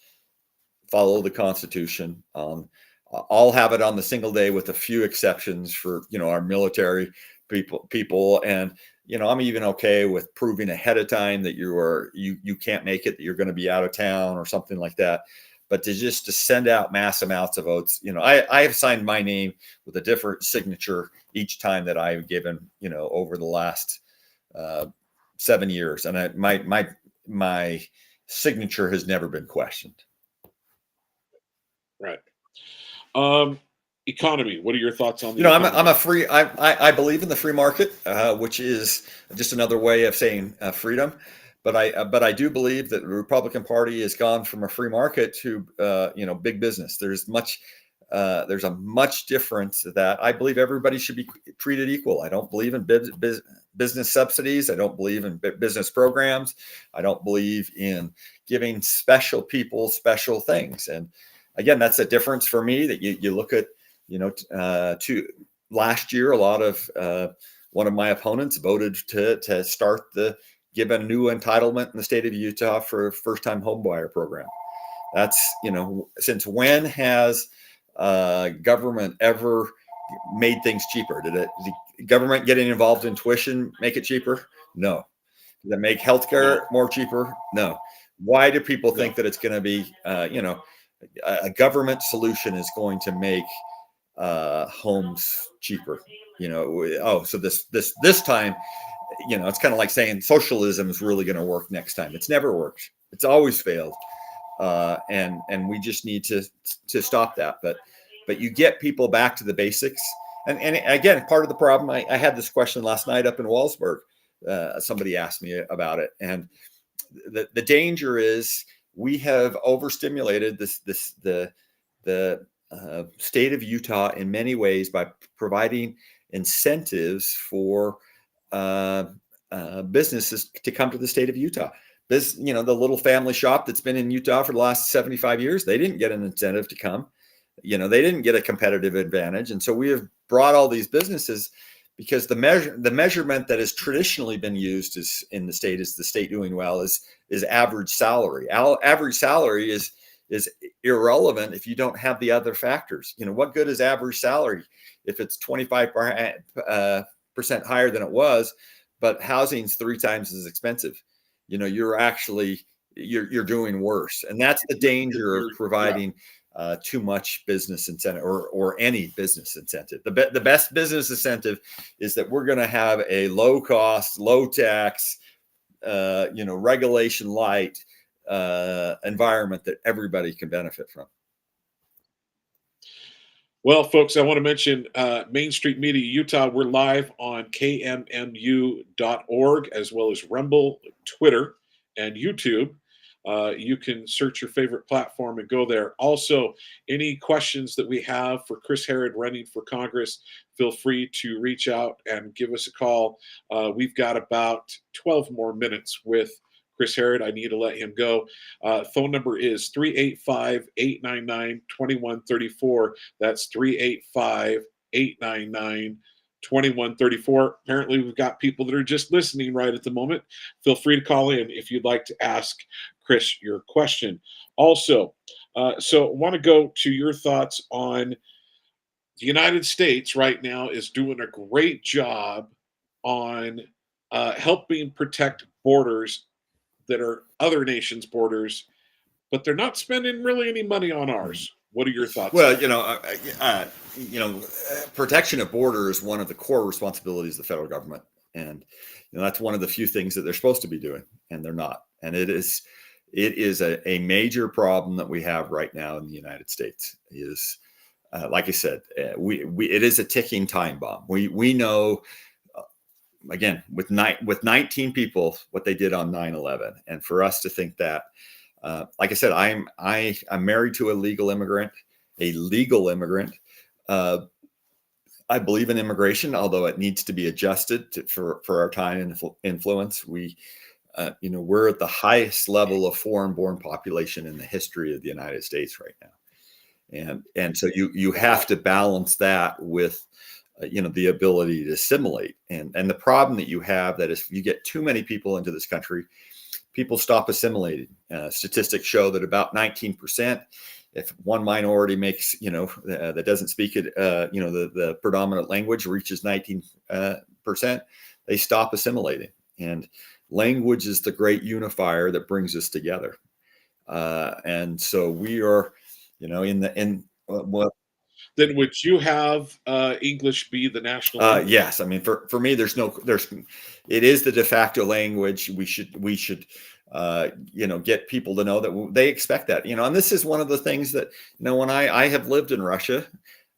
S2: follow the Constitution. I'll have it on the single day with a few exceptions for, our military people. And, I'm even okay with proving ahead of time that you can't make it, that you're going to be out of town or something like that. But to send out mass amounts of votes, I have signed my name with a different signature each time that I've given, over the last 7 years, and my signature has never been questioned.
S1: Right. Um, Economy. What are your thoughts on
S2: You
S1: the
S2: know, I'm
S1: economy?
S2: a free. I believe in the free market, which is just another way of saying freedom. But I do believe that the Republican Party has gone from a free market to big business. There's a much difference that I believe everybody should be treated equal. I don't believe in business subsidies. I don't believe in business programs. I don't believe in giving special people special things. And again, that's a difference for me that you look at, to last year, a lot of one of my opponents voted to start the give a new entitlement in the state of Utah for a first time home buyer program. That's, since when has government ever made things cheaper? Did the government getting involved in tuition make it cheaper? No. Did it make
S1: No,
S2: healthcare more cheaper? No. Why do people
S1: no.
S2: think that it's going to be, a government solution is going to make homes cheaper? So this time, it's kind of like saying socialism is really going to work next time. It's never worked. It's always failed, and we just need to stop that. But you get people back to the basics, and again, part of the problem. I had this question last night up in Wellsburg. Somebody asked me about it, and the danger is we have overstimulated the state of Utah in many ways by providing incentives for uh, businesses to come to the state of Utah. The little family shop that's been in Utah for the last 75 years, they didn't get an incentive to come. They didn't get a competitive advantage. And so we have brought all these businesses because the measurement that has traditionally been used is in the state is the state doing well is average salary. Average salary is irrelevant if you don't have the other factors. What good is average salary if it's 25% higher than it was, but housing's 3 times as expensive? You're doing worse, and that's the danger of
S1: Yeah.
S2: providing too much business incentive or any business incentive. The best business incentive is that we're going to have a low cost, low tax, regulation light environment that everybody can benefit from.
S1: Well, folks, I want to mention Main Street Media Utah. We're live on KMMU.org as well as Rumble, Twitter, and YouTube. You can search your favorite platform and go there. Also, any questions that we have for Chris Herod running for Congress, feel free to reach out and give us a call. We've got about 12 more minutes with Chris Herod. I need to let him go. Phone number is 385-899-2134. That's 385-899-2134. Apparently, we've got people that are just listening right at the moment. Feel free to call in if you'd like to ask Chris your question. Also, so I want to go to your thoughts on the United States right now is doing a great job on helping protect borders that are other nations' borders, but they're not spending really any money on ours. What are your thoughts
S2: Well,
S1: there?
S2: protection of border is one of the core responsibilities of the federal government, and that's one of the few things that they're supposed to be doing, and they're not. And it is a major problem that we have right now in the United States. Is like I said, it is a ticking time bomb. We know again with 19 people what they did on 9/11, and for us to think that, like I said, I'm married to a legal immigrant. I believe in immigration, although it needs to be adjusted for our time and influence. We're at the highest level of foreign-born population in the history of the United States right now, and so you have to balance that with the ability to assimilate. And the problem that you have that if you get too many people into this country, people stop assimilating. Statistics show that about 19%, if one minority makes, that doesn't speak it, the predominant language reaches 19%, they stop assimilating. And language is the great unifier that brings us together. And so we are, what
S1: Then would you have English be the national language?
S2: yes, I mean for me, it is the de facto language. We should get people to know that they expect that, and this is one of the things that, when I have lived in Russia,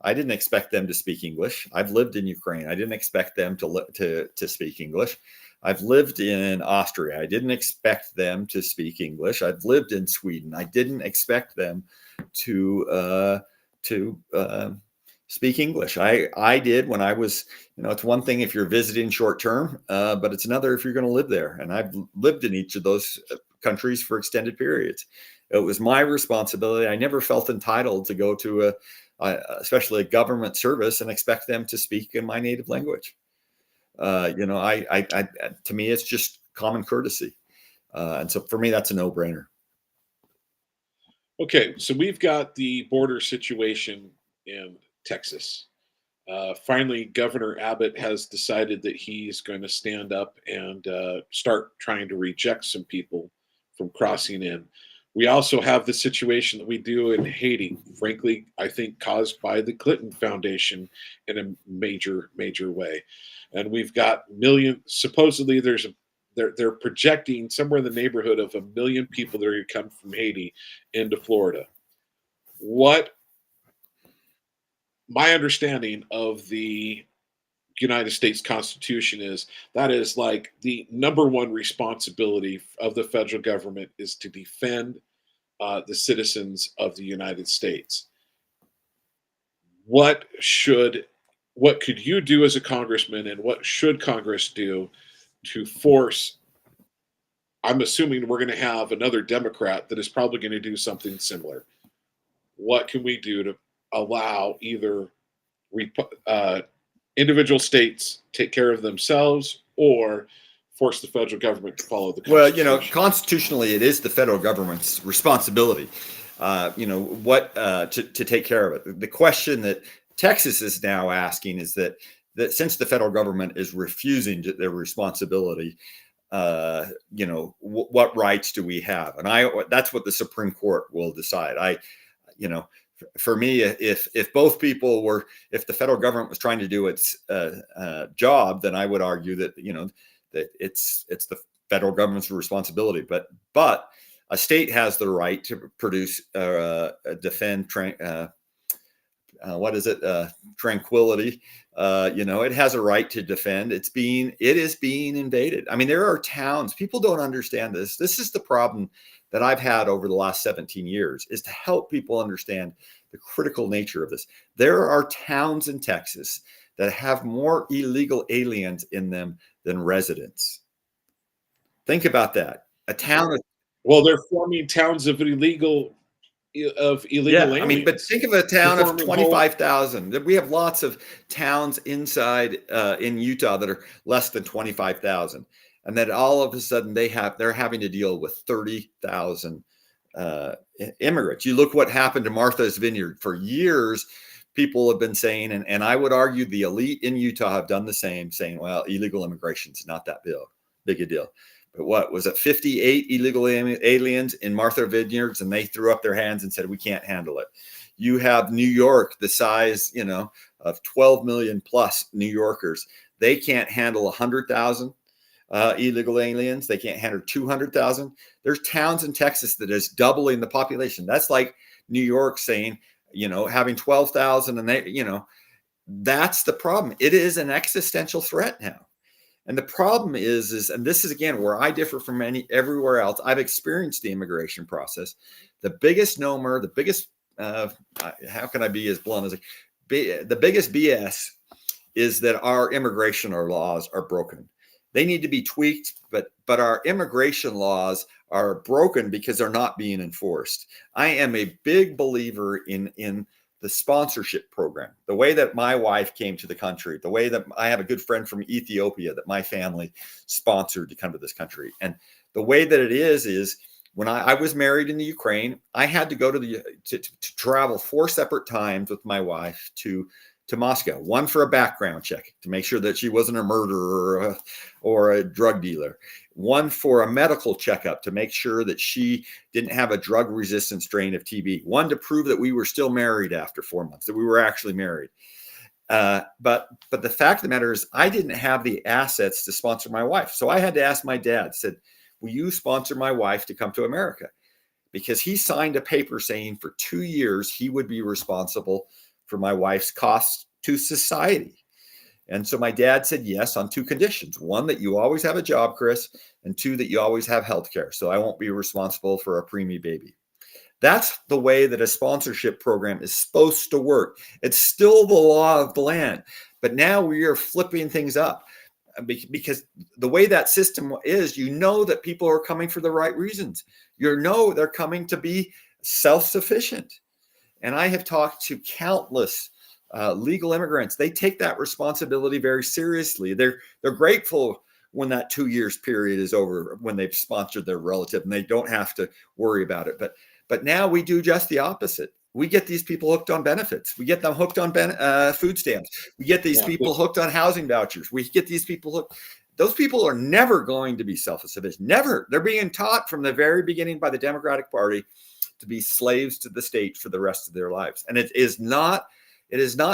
S2: I didn't expect them to speak English. I've lived in Ukraine. I didn't expect them to speak English. I've lived in Austria. I didn't expect them to speak English. I've lived in Sweden. I didn't expect them to speak English. I did when I was, it's one thing if you're visiting short term, but it's another if you're going to live there. And I've lived in each of those countries for extended periods. It was my responsibility. I never felt entitled to go to especially a government service and expect them to speak in my native language. To me, it's just common courtesy. And so for me, that's a no-brainer.
S1: Okay, so we've got the border situation in Texas. Finally, Governor Abbott has decided that he's going to stand up and start trying to reject some people from crossing in. We also have the situation that we do in Haiti, frankly, I think caused by the Clinton Foundation in a major, major way. And we've got supposedly they're projecting somewhere in the neighborhood of 1 million people that are going to come from Haiti into Florida. What my understanding of the United States Constitution is, that is like the number one responsibility of the federal government is to defend the citizens of the United States. What could you do as a congressman, and what should Congress do to force? I'm assuming we're going to have another Democrat that is probably going to do something similar. What can we do to allow either individual states take care of themselves, or force the federal government to follow the Constitution?
S2: Well, constitutionally, it is the federal government's responsibility, to take care of it. The question that Texas is now asking is that since the federal government is refusing their responsibility, what rights do we have? And that's what the Supreme Court will decide. For me, if the federal government was trying to do its job, then I would argue that that it's the federal government's responsibility. But a state has the right to produce, defend, tranquility. It has a right to defend. It is being invaded. I mean, there are towns. People don't understand this. This is the problem that I've had over the last 17 years, is to help people understand the critical nature of this. There are towns in Texas that have more illegal aliens in them than residents. Think about that. A town.
S1: Well, they're forming towns of illegal aliens.
S2: I mean, but think of a town of 25,000. We have lots of towns inside in Utah that are less than 25,000, and then all of a sudden they're having to deal with 30,000 immigrants. You look what happened to Martha's Vineyard. For years, people have been saying, and I would argue the elite in Utah have done the same, saying, well, illegal immigration is not that big a deal. But what was it, 58 illegal aliens in Martha Vineyards, and they threw up their hands and said, we can't handle it. You have New York, the size, of 12 million plus New Yorkers. They can't handle 100,000 illegal aliens. They can't handle 200,000. There's towns in Texas that is doubling the population. That's like New York saying, having 12,000, and that's the problem. It is an existential threat now. And the problem is, and this is again where I differ from everywhere else. I've experienced the immigration process. The biggest how can I be as blunt as the biggest BS is that our immigration laws are broken. They need to be tweaked, but our immigration laws are broken because they're not being enforced. I am a big believer in the sponsorship program, the way that my wife came to the country, the way that I have a good friend from Ethiopia that my family sponsored to come to this country. And the way that it is when I was married in the Ukraine, I had to go to travel 4 separate times with my wife to Moscow, one for a background check to make sure that she wasn't a murderer or a drug dealer, one for a medical checkup to make sure that she didn't have a drug-resistant strain of TB, one to prove that we were still married after 4 months, that we were actually married. But the fact of the matter is, I didn't have the assets to sponsor my wife. So I had to ask my dad, said, will you sponsor my wife to come to America? Because he signed a paper saying for 2 years he would be responsible for my wife's costs to society. And so my dad said yes on 2 conditions. One, that you always have a job, Chris, and 2, that you always have health care. So I won't be responsible for a preemie baby. That's the way that a sponsorship program is supposed to work. It's still the law of the land. But now we are flipping things up because the way that system is, you know that people are coming for the right reasons. You know they're coming to be self-sufficient. And I have talked to countless legal immigrants. They take that responsibility very seriously. They're grateful when that 2 years period is over, when they've sponsored their relative and they don't have to worry about it. But now we do just the opposite. We get these people hooked on benefits. We get them hooked on food stamps. We get these people hooked on housing vouchers. We get these people hooked. Those people are never going to be self-sufficient. Never. They're being taught from the very beginning by the Democratic Party to be slaves to the state for the rest of their lives. And it is not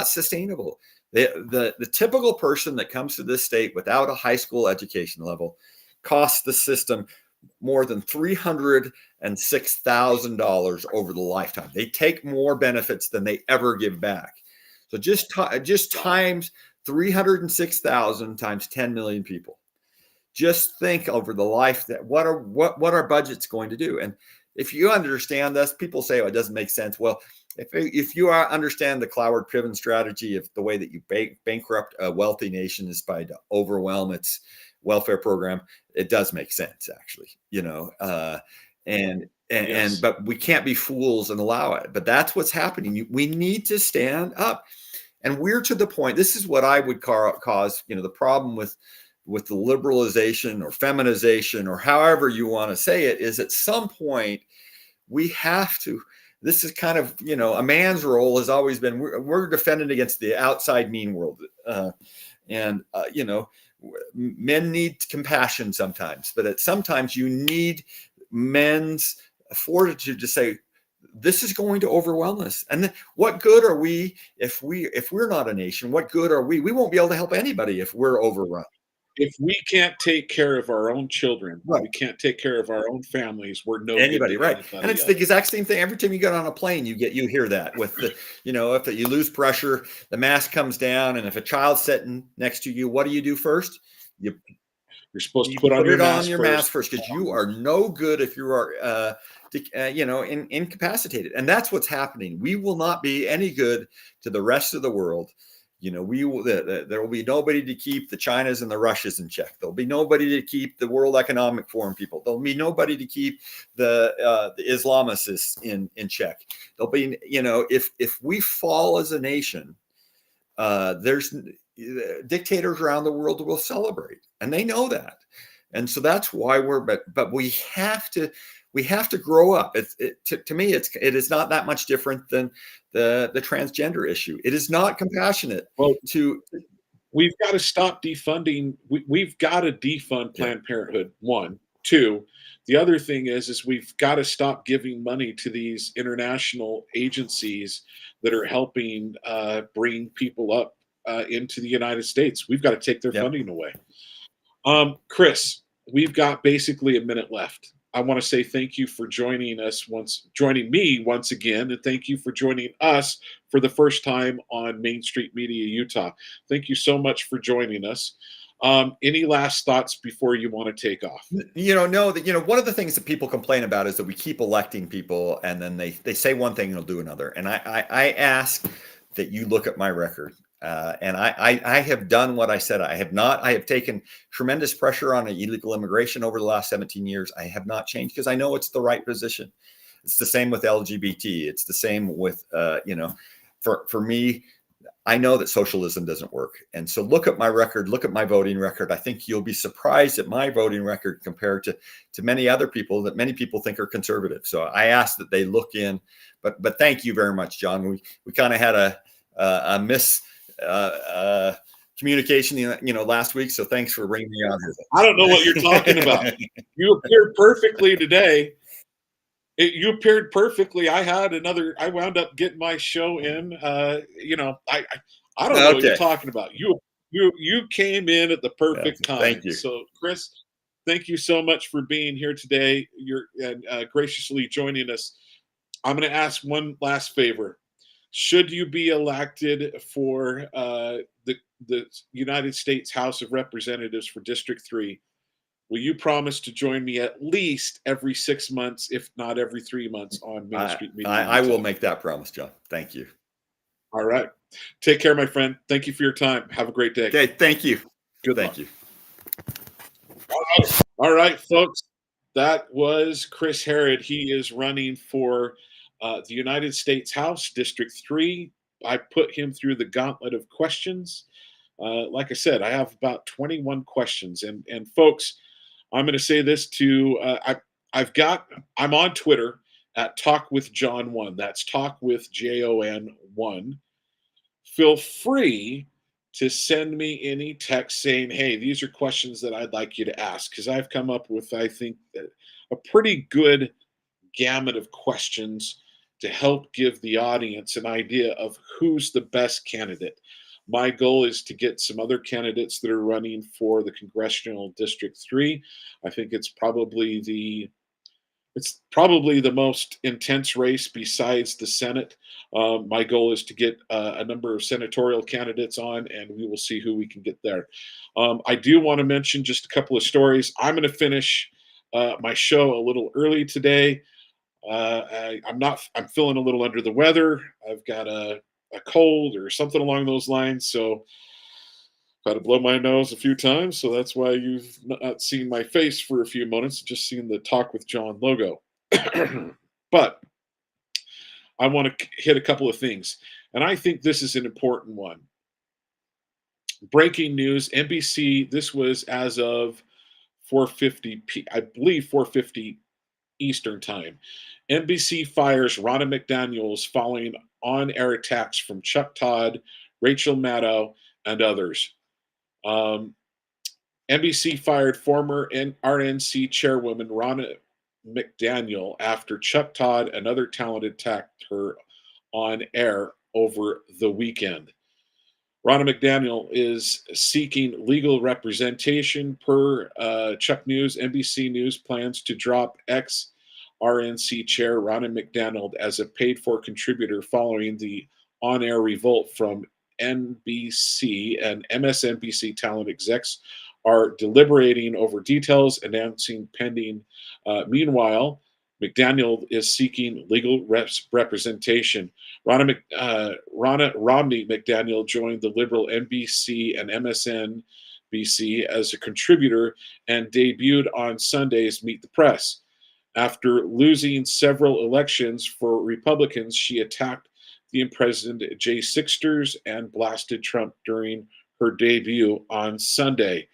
S2: sustainable. The typical person that comes to this state without a high school education level costs the system more than $306,000 over the lifetime. They take more benefits than they ever give back. So just times 306,000 times 10 million people. Just think over the life that what our budget's going to do. And if you understand this, people say, oh, it doesn't make sense. Well, if you understand the Cloward-Piven strategy of the way that you bankrupt a wealthy nation is by to overwhelm its welfare program, it does make sense, actually, but we can't be fools and allow it. But that's what's happening. We need to stand up, and we're to the point. This is what I would cause, the problem with the liberalization or feminization or however you want to say it, is at some point we have to. This is kind of, a man's role has always been, we're defending against the outside mean world. Men need compassion sometimes, but sometimes you need men's fortitude to say, this is going to overwhelm us. And then what good are we if we're not a nation? What good are we? We won't be able to help anybody if we're overrun.
S1: If we can't take care of our own children,
S2: right,
S1: we can't take care of our own families, we're no
S2: anybody,
S1: good to
S2: right?
S1: anybody
S2: And it's
S1: else.
S2: the exact same thing. Every time you get on a plane, you hear that with the, if you lose pressure, the mask comes down, and if a child's sitting next to you, what do you do first? You're
S1: supposed to put on your mask
S2: first, because you are no good if you are, incapacitated. And that's what's happening. We will not be any good to the rest of the world. There will be nobody to keep the Chinas and the Russias in check. There'll be nobody to keep the World Economic Forum people. There'll be nobody to keep the Islamists in check. There'll be, if we fall as a nation, there's dictators around the world will celebrate, and they know that. And so that's why but we have to grow up. To me, it is not that much different than the transgender issue. It is not compassionate.
S1: Well, we've got to stop defunding. We've got to defund Planned Parenthood. 1, 2. The other thing is we've got to stop giving money to these international agencies that are helping bring people up into the United States. We've got to take their funding away. Chris, we've got basically a minute left. I want to say thank you for joining me once again, and thank you for joining us for the first time on Main Street Media Utah. Thank you so much for joining us. Any last thoughts before you want to take off?
S2: One of the things that people complain about is that we keep electing people, and then they say one thing and they'll do another. And I ask that you look at my record. And I have done what I said. I have taken tremendous pressure on illegal immigration over the last 17 years. I have not changed because I know it's the right position. It's the same with LGBT. It's the same with, for me, I know that socialism doesn't work. And so look at my record, look at my voting record. I think you'll be surprised at my voting record compared to many other people that many people think are conservative. So I ask that they look in, but thank you very much, John. We kind of had a communication, last week. So thanks for bringing me on here.
S1: I don't know what you're talking about. You appeared perfectly today. You appeared perfectly. I wound up getting my show in. I don't know what you're talking about. You came in at the perfect time.
S2: Thank you.
S1: So, Chris, thank you so much for being here today. You're and graciously joining us. I'm going to ask one last favor. Should you be elected for the United States House of Representatives for District 3, will you promise to join me at least every 6 months, if not every 3 months, on Main Street Media
S2: I will
S1: Utah?
S2: make that promise, John. Thank you.
S1: All right. Take care, my friend. Thank you for your time. Have a great day.
S2: Okay, thank you.
S1: Good
S2: Thank
S1: luck.
S2: you.
S1: All right, folks. That was Chris Herod. He is running for the United States House, District 3. I put him through the gauntlet of questions. Like I said, I have about 21 questions. And folks, I'm going to say this to I'm on Twitter at Talk with John 1. That's Talk with JON 1. Feel free to send me any text saying, hey, these are questions that I'd like you to ask, because I've come up with, I think, a pretty good gamut of questions to help give the audience an idea of who's the best candidate. My goal is to get some other candidates that are running for the Congressional District 3. I think it's probably the most intense race besides the Senate. My goal is to get a number of senatorial candidates on, and we will see who we can get there. I do want to mention just a couple of stories. I'm going to finish my show a little early today. I'm feeling a little under the weather. I've got a cold or something along those lines. So I've had to blow my nose a few times. So that's why you've not seen my face for a few moments, just seen the Talk with John logo. But I want to hit a couple of things. And I think this is an important one. Breaking news, NBC, this was as of 4:50 I believe 4:50 Eastern time. NBC fires Ronna McDaniels following on-air attacks from Chuck Todd, Rachel Maddow, and others. Um, NBC fired former RNC chairwoman Ronna McDaniel after Chuck Todd and other talent attacked her on air over the weekend. Ronna McDaniel is seeking legal representation per Chuck News. NBC News plans to drop ex RNC chair Ronna McDaniel as a paid for contributor following the on air revolt from NBC and MSNBC talent execs are deliberating over details, announcing pending. Meanwhile, McDaniel is seeking legal representation. Ronna Romney McDaniel joined the liberal NBC and MSNBC as a contributor and debuted on Sunday's Meet the Press. After losing several elections for Republicans, she attacked the President Jay Sixters and blasted Trump during her debut on Sunday.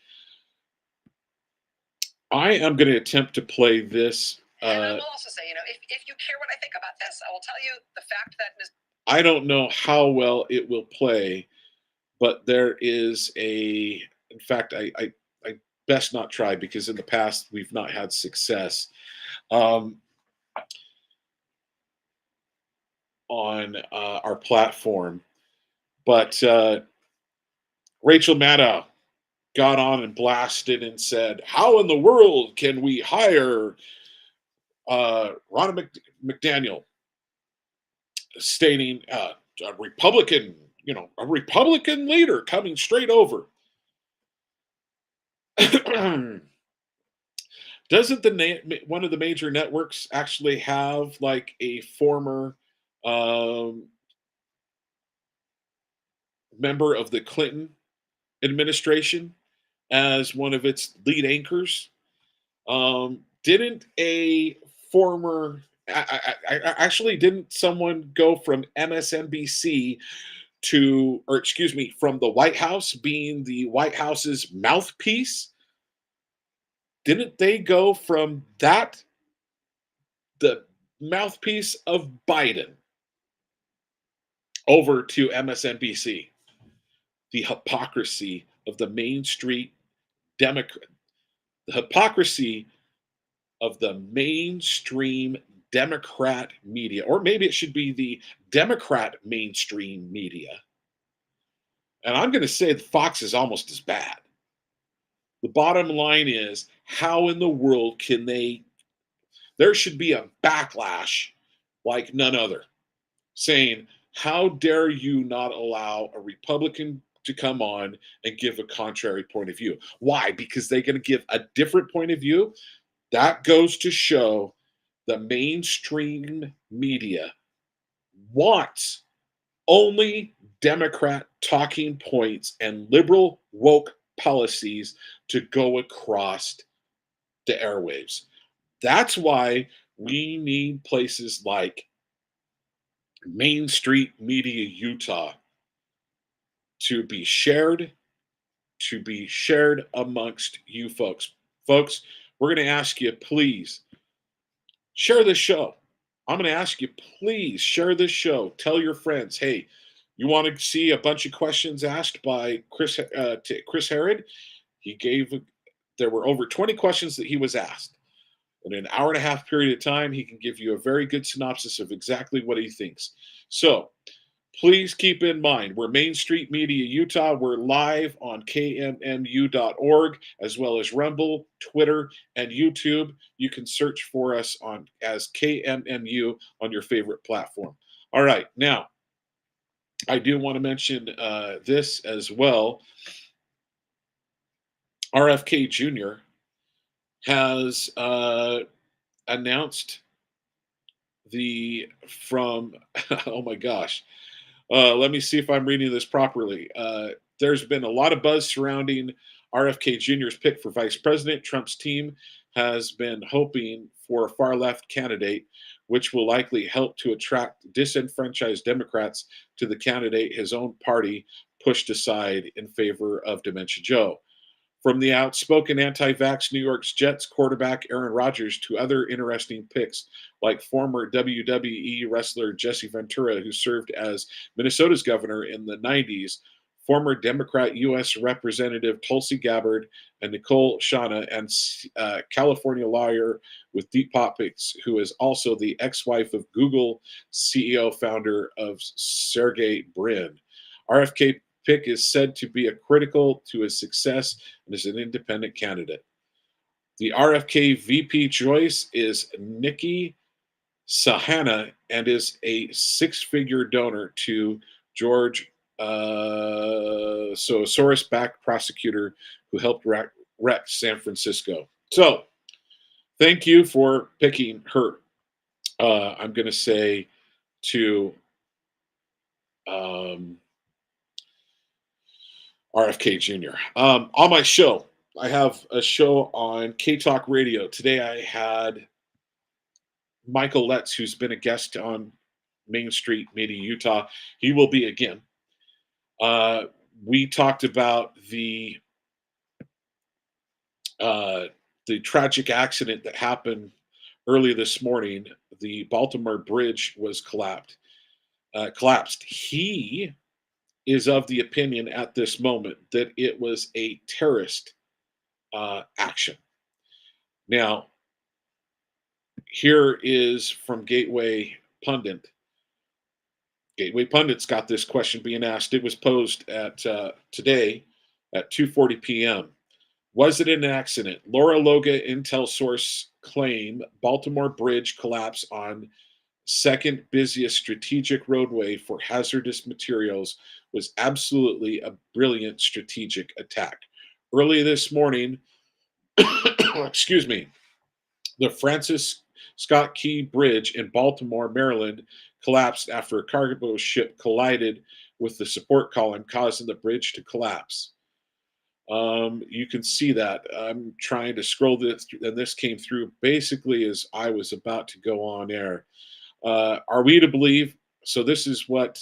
S1: I am going to attempt to play this.
S3: And I will also say, if you care what I think about this, I will tell you the fact that
S1: I don't know how well it will play, but there is a. In fact, I best not try, because in the past we've not had success on our platform. But Rachel Maddow got on and blasted and said, "How in the world can we hire Ronna McDaniel?" Stating a Republican, a Republican leader coming straight over. Doesn't one of the major networks actually have like a former member of the Clinton administration as one of its lead anchors? Didn't a former actually didn't someone go from MSNBC or excuse me, from the White House, being the White House's mouthpiece? Didn't they go from the mouthpiece of Biden, over to MSNBC? The hypocrisy of the Main Street Democrat, the hypocrisy of the mainstream Democrat media, or maybe it should be the Democrat mainstream media. And I'm going to say the Fox is almost as bad. The bottom line is, how in the world can there should be a backlash like none other, saying, how dare you not allow a Republican to come on and give a contrary point of view? Why? Because they're going to give a different point of view? That goes to show the mainstream media wants only Democrat talking points and liberal woke policies to go across the airwaves. That's why we need places like Main Street Media Utah to be shared amongst you folks. Folks, we're going to ask you, please share this show. I'm going to ask you, please share this show. Tell your friends, hey, you want to see a bunch of questions asked by Chris Herod? There were over 20 questions that he was asked. In an hour and a half period of time, he can give you a very good synopsis of exactly what he thinks. So please keep in mind, we're Main Street Media Utah. We're live on KMMU.org, as well as Rumble, Twitter, and YouTube. You can search for us as KMMU on your favorite platform. All right, now, I do want to mention this as well. RFK Jr. has announced oh my gosh, let me see if I'm reading this properly. There's been a lot of buzz surrounding RFK Jr.'s pick for vice president. Trump's team has been hoping for a far left candidate, which will likely help to attract disenfranchised Democrats to the candidate his own party pushed aside in favor of Dementia Joe. From the outspoken anti-vax New York Jets quarterback Aaron Rodgers to other interesting picks like former WWE wrestler Jesse Ventura, who served as Minnesota's governor in the 90s, former Democrat U.S. Representative Tulsi Gabbard and Nicole Shana, and California lawyer with deep pockets, who is also the ex-wife of Google CEO founder of Sergey Brin. RFK pick is said to be critical to his success and is an independent candidate. The RFK VP choice is Nikki Sahana and is a six-figure donor to George Soros-backed prosecutor who helped wreck San Francisco. So, thank you for picking her. I'm going to say to RFK Jr. On my show, I have a show on K Talk Radio. Today I had Michael Letts, who's been a guest on Main Street Media Utah. He will be again. We talked about the tragic accident that happened early this morning. The Baltimore Bridge was collapsed. He is of the opinion at this moment that it was a terrorist action. Now, here is from Gateway Pundit. Gateway Pundit's got this question being asked. It was posed at today at 2:40 p.m. Was it an accident? Laura Loga intel source claim Baltimore Bridge collapse on second busiest strategic roadway for hazardous materials was absolutely a brilliant strategic attack. Early this morning, excuse me, the Francis Scott Key Bridge in Baltimore, Maryland collapsed after a cargo ship collided with the support column, causing the bridge to collapse. You can see that. I'm trying to scroll this, and this came through basically as I was about to go on air. Are we to believe? So this is what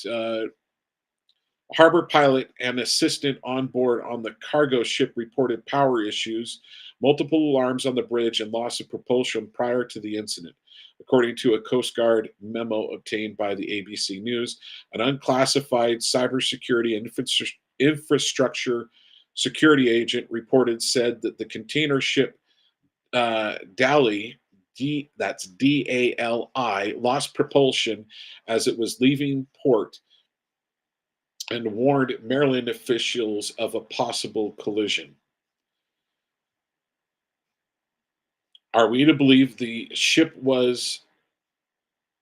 S1: harbor pilot and assistant on board on the cargo ship reported power issues, multiple alarms on the bridge, and loss of propulsion prior to the incident. According to a Coast Guard memo obtained by the ABC News, an unclassified cybersecurity and infrastructure security agent said that the container ship Dali, that's DALI, lost propulsion as it was leaving port and warned Maryland officials of a possible collision. Are we to believe the ship was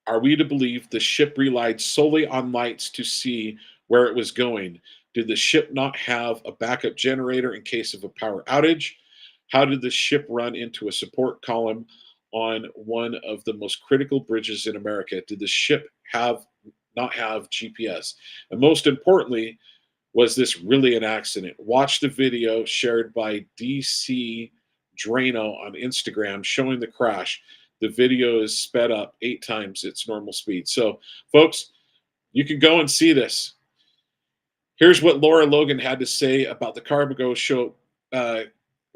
S1: Are we to believe the ship relied solely on lights to see where it was going? Did the ship not have a backup generator in case of a power outage? How did the ship run into a support column on one of the most critical bridges in America? Did the ship have not have GPS? And most importantly, was this really an accident? Watch the video shared by DC Drano on Instagram showing the crash. The video is sped up 8 times its normal speed. So, folks, you can go and see this. Here's what Laura Logan had to say about the cargo uh,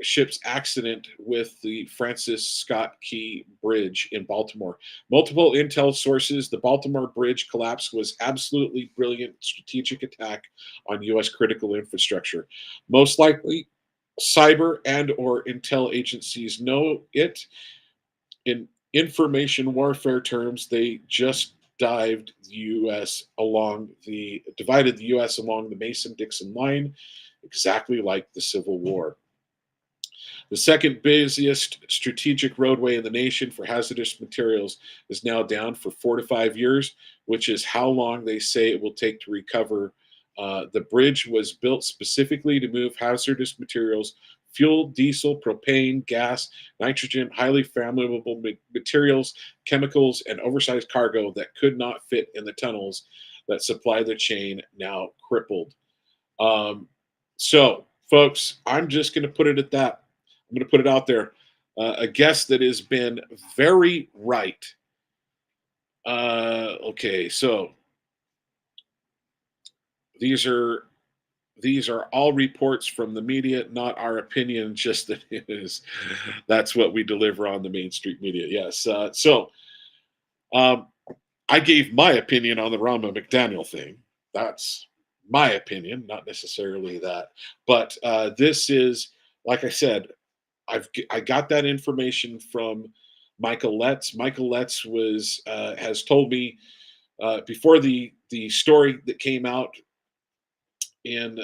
S1: ship's accident with the Francis Scott Key Bridge in Baltimore. Multiple intel sources: the Baltimore Bridge collapse was absolutely brilliant strategic attack on U.S. critical infrastructure. Most likely, cyber and/or intel agencies know it. In information warfare terms, they just divided the U.S. along the Mason-Dixon line, exactly like the Civil War. The second busiest strategic roadway in the nation for hazardous materials is now down for 4 to 5 years, which is how long they say it will take to recover. The bridge was built specifically to move hazardous materials, fuel, diesel, propane, gas, nitrogen, highly flammable materials, chemicals, and oversized cargo that could not fit in the tunnels that supply the chain, now crippled. Um, so, folks, I'm just going to put it at that. I'm going to put it out there. A guest that has been very right. Okay, so these are these are all reports from the media, not our opinion. Just that it is. That's what we deliver on the Main Street Media. Yes. Um, I gave my opinion on the Rama McDaniel thing. That's my opinion, not necessarily that. But this is, like I said, I got that information from Michael Letts. Michael Letts has told me before the story that came out in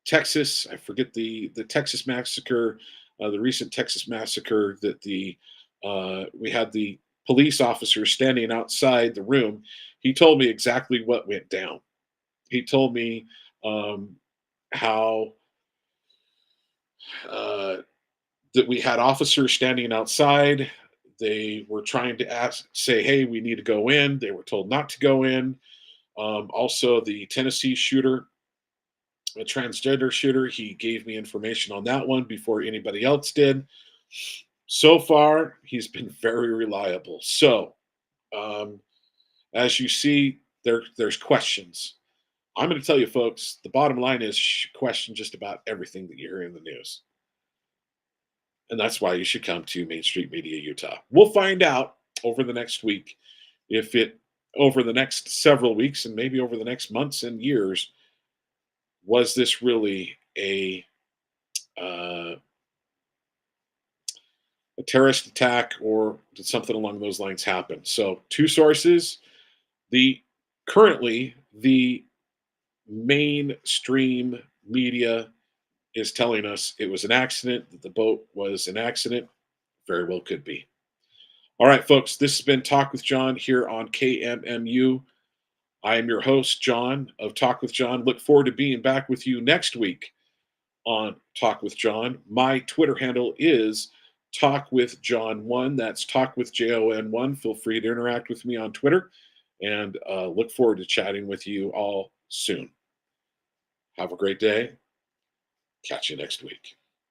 S1: Texas. I forget the Texas massacre, the recent Texas massacre that we had the police officer standing outside the room. He told me exactly what went down. He told me um, how uh, that we had officers standing outside. They were trying to say, "Hey, we need to go in." They were told not to go in. Also, the Tennessee shooter, a transgender shooter, he gave me information on that one before anybody else did. So far, he's been very reliable. So, um, as you see, there's questions. I'm going to tell you, folks, the bottom line is question just about everything that you hear in the news. And that's why you should come to Main Street Media Utah. We'll find out over the next week if it, over the next several weeks, and maybe over the next months and years, was this really uh, a terrorist attack, or did something along those lines happen? So, two sources. The Currently, the mainstream media is telling us it was an accident, that the boat was an accident. Very well could be. All right, folks, this has been Talk with John here on KMMU. I am your host, John of Talk with John. Look forward to being back with you next week on Talk with John. My Twitter handle is Talk with John 1. That's Talk with JON 1. Feel free to interact with me on Twitter, and look forward to chatting with you all soon. Have a great day. Catch you next week.